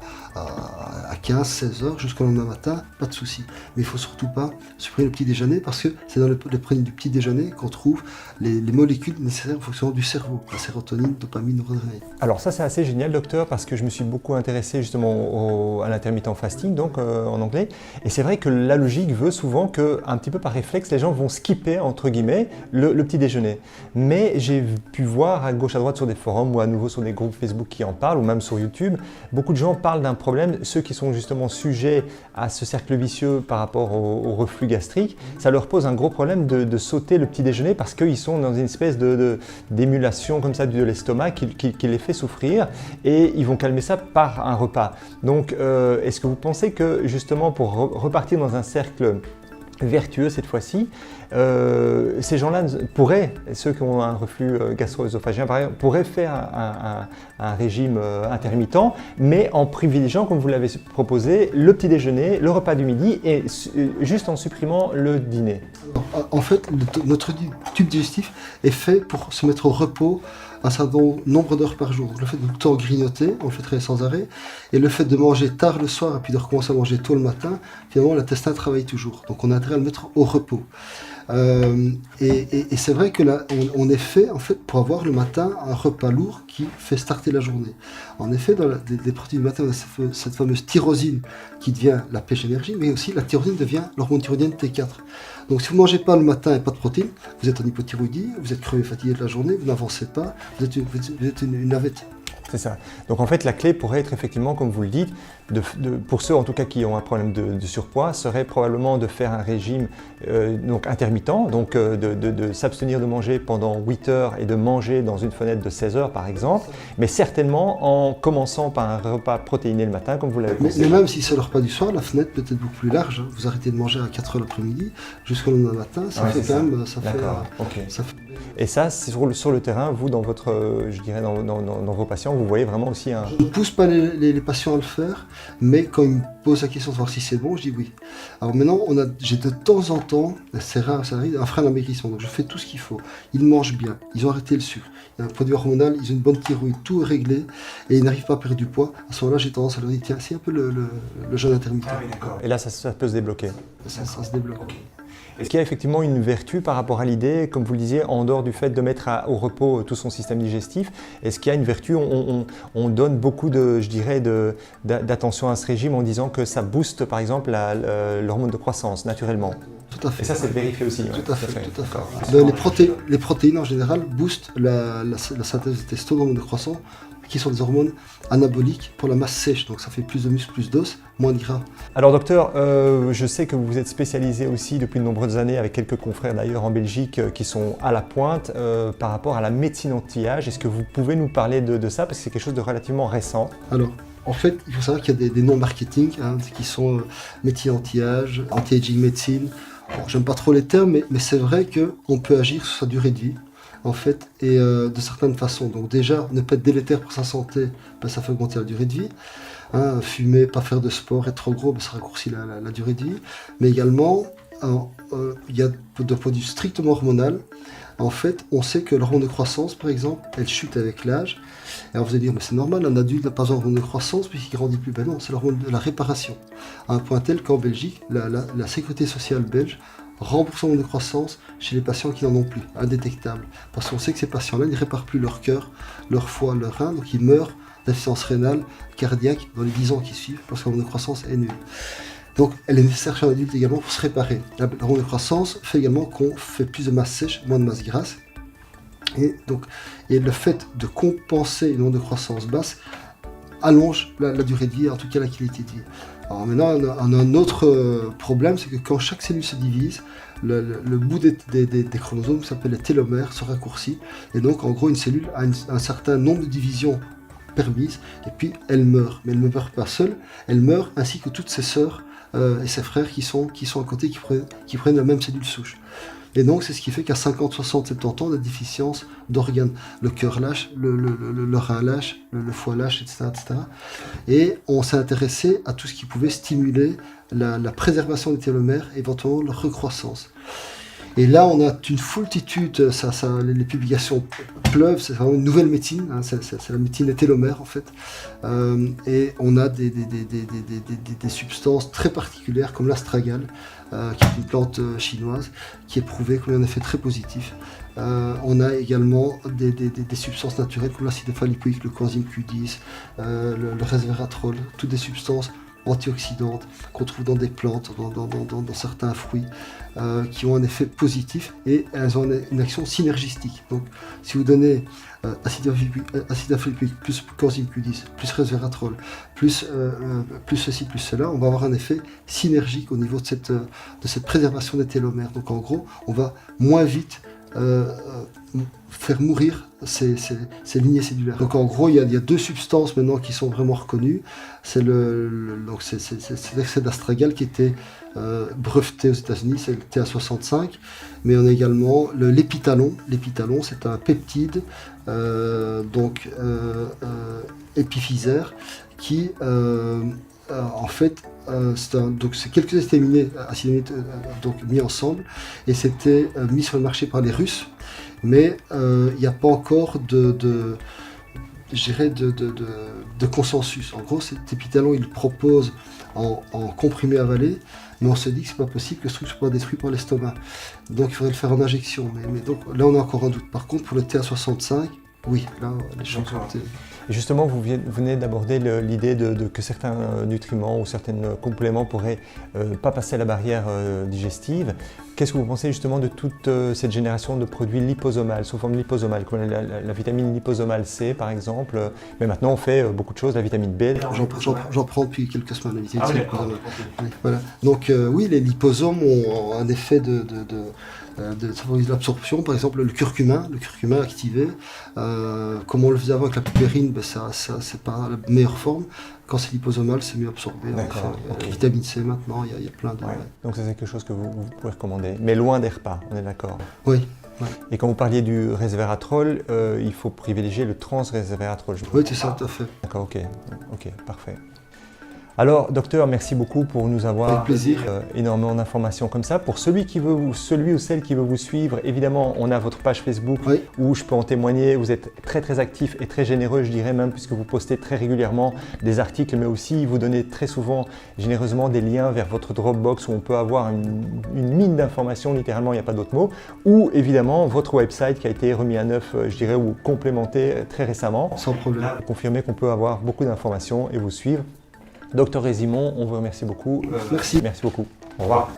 15-16 heures jusqu'au lendemain matin, pas de souci. Mais il ne faut surtout pas supprimer le petit déjeuner parce que c'est dans le prenez du petit déjeuner qu'on trouve les molécules nécessaires au fonctionnement du cerveau, la sérotonine, dopamine, noradrénaline. Alors ça c'est assez génial docteur parce que je me suis beaucoup intéressé justement à l'intermittent fasting, donc en anglais, et c'est vrai que la logique veut souvent que, un petit peu par réflexe, les gens vont skipper, entre guillemets, le petit déjeuner. Mais j'ai pu voir à gauche à droite sur des forums ou à nouveau sur des groupes Facebook qui en parlent, ou même sur YouTube, beaucoup de gens parlent d'un problème, ceux qui sont justement sujets à ce cercle vicieux par rapport au reflux gastrique, ça leur pose un gros problème de sauter le petit déjeuner parce qu'ils sont dans une espèce d'émulation comme ça de l'estomac qui les fait souffrir et ils vont calmer ça par un repas. Donc est-ce que vous pensez que justement pour repartir dans un cercle vertueux cette fois-ci, ces gens-là pourraient, ceux qui ont un reflux gastro-œsophagien par exemple, pourraient faire un régime intermittent, mais en privilégiant, comme vous l'avez proposé, le petit déjeuner, le repas du midi et juste en supprimant le dîner. En fait, notre tube digestif est fait pour se mettre au repos un certain nombre d'heures par jour. Donc, le fait de tout le temps grignoter, on le fait très sans arrêt, et le fait de manger tard le soir et puis de recommencer à manger tôt le matin, finalement l'intestin travaille toujours. Donc on a intérêt à le mettre au repos. Et c'est vrai que là, on est fait en fait pour avoir le matin un repas lourd qui fait starter la journée. En effet, dans les protéines du matin, on a cette fameuse tyrosine qui devient la pêche énergie, mais aussi la tyrosine devient l'hormone thyroïdienne T4. Donc si vous ne mangez pas le matin et pas de protéines, vous êtes en hypothyroïdie, vous êtes crevé, fatigué de la journée, vous n'avancez pas, vous êtes une navette. C'est ça. Donc en fait, la clé pourrait être effectivement, comme vous le dites, pour ceux en tout cas qui ont un problème de surpoids, serait probablement de faire un régime donc intermittent, donc de s'abstenir de manger pendant 8 heures et de manger dans une fenêtre de 16 heures par exemple, mais certainement en commençant par un repas protéiné le matin, comme vous l'avez conseillé. Mais même si c'est le repas du soir, la fenêtre peut être beaucoup plus large. Vous arrêtez de manger à 4 heures l'après-midi jusqu'au lendemain matin, ça fait quand même... Ça fait... Et ça, sur le terrain, vous, dans votre, je dirais, dans vos patients, vous voyez vraiment aussi un... Je ne pousse pas les patients à le faire, mais quand ils me posent la question de voir si c'est bon, je dis oui. Alors maintenant, j'ai de temps en temps, c'est rare, ça arrive, un frein d'amaigrissement. Donc je fais tout ce qu'il faut. Ils mangent bien, ils ont arrêté le sucre, il y a un produit hormonal, ils ont une bonne thyroïde, tout est réglé, et ils n'arrivent pas à perdre du poids. À ce moment-là, j'ai tendance à leur dire, tiens, c'est un peu le jeûne intermittent. Ah oui, d'accord. Et là, ça peut se débloquer. Ça se débloque. Okay. Est-ce qu'il y a effectivement une vertu par rapport à l'idée, comme vous le disiez, en dehors du fait de mettre au repos tout son système digestif, est-ce qu'il y a une vertu, on donne beaucoup d'attention à ce régime en disant que ça booste par exemple l'hormone de croissance naturellement. Tout à fait. Et ça, c'est vérifié aussi. Tout à fait. Les protéines en général boostent la synthèse de testostérone de croissance, qui sont des hormones anaboliques pour la masse sèche. Donc ça fait plus de muscles, plus d'os, moins de gras. Alors docteur, je sais que vous êtes spécialisé aussi depuis de nombreuses années, avec quelques confrères d'ailleurs en Belgique qui sont à la pointe par rapport à la médecine anti-âge. Est-ce que vous pouvez nous parler de ça, parce que c'est quelque chose de relativement récent? Alors, en fait, il faut savoir qu'il y a des noms marketing qui sont médecine anti-âge, anti-aging médecine. Bon, j'aime pas trop les termes, mais c'est vrai qu'on peut agir sur sa durée de vie, en fait, et de certaines façons. Donc déjà, ne pas être délétère pour sa santé, ça fait augmenter la durée de vie. Fumer, pas faire de sport, être trop gros, ça raccourcit la durée de vie. Mais également, il y a de point de vue strictement hormonal. En fait, on sait que l'hormone de croissance, par exemple, elle chute avec l'âge. Et alors vous allez dire, mais c'est normal, un adulte n'a pas d'hormone de croissance puisqu'il grandit plus. Ben non, c'est l'hormone de la réparation. À un point tel qu'en Belgique, la sécurité sociale belge rembourse l'hormone de croissance chez les patients qui n'en ont plus, indétectable. Parce qu'on sait que ces patients-là ne réparent plus leur cœur, leur foie, leur rein, donc ils meurent d'insuffisance rénale, cardiaque dans les 10 ans qui suivent parce que l'hormone de croissance est nulle. Donc elle est nécessaire chez un adulte également pour se réparer. L'hormone de croissance fait également qu'on fait plus de masse sèche, moins de masse grasse. Et le fait de compenser une onde de croissance basse allonge la durée de vie, en tout cas la qualité de vie. Alors maintenant, on a un autre problème, c'est que quand chaque cellule se divise, le bout des chromosomes, qui s'appelle les télomères, se raccourcit. Et donc, en gros, une cellule a un certain nombre de divisions permises, et puis elle meurt. Mais elle ne meurt pas seule, elle meurt ainsi que toutes ses sœurs et ses frères qui sont à côté, qui prennent la même cellule souche. Et donc, c'est ce qui fait qu'à 50, 60, 70 ans, on a des déficiences d'organes. Le cœur lâche, le rein lâche, le foie lâche, etc., etc. Et on s'est intéressé à tout ce qui pouvait stimuler la préservation des télomères, éventuellement leur recroissance. Et là, on a une foultitude, les publications pleuvent, c'est vraiment une nouvelle médecine, c'est la médecine des télomères en fait. Et on a des substances très particulières comme l'astragale, qui est une plante chinoise, qui est prouvée comme un effet très positif. On a également des substances naturelles comme l'acide alpha-lipoïque, le coenzyme Q10, le resveratrol, toutes des substances antioxydantes qu'on trouve dans des plantes, dans certains fruits, qui ont un effet positif et elles ont une action synergistique. Donc si vous donnez acide alpha-lipoïque plus coenzyme Q10, plus resveratrol, plus ceci, plus cela, on va avoir un effet synergique au niveau de cette préservation des télomères. Donc en gros, on va moins vite faire mourir ces lignées cellulaires. Donc en gros, il y a deux substances maintenant qui sont vraiment reconnues. C'est l'extrait d'astragale qui était breveté aux États-Unis, c'est le TA65, mais on a également l'épitalon. L'épitalon, c'est un peptide épiphysaire qui en fait c'est quelques acides aminés mis ensemble et c'était mis sur le marché par les Russes, mais il n'y a pas encore de consensus. En gros, cet épitalon, il propose en comprimé avalé, mais on se dit que c'est pas possible que ce truc soit détruit par l'estomac. Donc il faudrait le faire en injection. Mais donc là on a encore un doute. Par contre pour le TA65, oui, là les chances sont... Et justement, vous venez d'aborder l'idée que certains nutriments ou certains compléments pourraient pas passer la barrière digestive. Qu'est-ce que vous pensez justement de toute cette génération de produits liposomales, sous forme liposomale, comme la vitamine liposomale C par exemple, mais maintenant on fait beaucoup de choses, la vitamine B. J'en prends depuis quelques semaines, la vitamine C. Okay. Voilà. Donc oui, les liposomes ont un effet de favoriser l'absorption, par exemple le curcuma activé, comme on le faisait avant avec la pupérine, ben ça c'est pas la meilleure forme. Quand c'est liposomal, c'est mieux absorbé. Okay. Vitamine C maintenant, il y a plein de... Ouais. Donc ça c'est quelque chose que vous pouvez recommander, mais loin des repas, on est d'accord? Oui. Ouais. Et quand vous parliez du resveratrol, il faut privilégier le transresveratrol. Oui, c'est ça, tout à fait. D'accord, ok, parfait. Alors, docteur, merci beaucoup pour nous avoir donné énormément d'informations comme ça. Pour celui ou celle qui veut vous suivre, évidemment, on a votre page Facebook où je peux en témoigner. Vous êtes très très actif et très généreux, je dirais même, puisque vous postez très régulièrement des articles, mais aussi vous donnez très souvent, généreusement, des liens vers votre Dropbox où on peut avoir une mine d'informations, littéralement, il n'y a pas d'autre mot. Ou évidemment, votre website qui a été remis à neuf, je dirais, ou complémenté très récemment. Sans problème. Confirmer qu'on peut avoir beaucoup d'informations et vous suivre. Docteur Résimon, on vous remercie beaucoup. Merci. Merci beaucoup. Au revoir.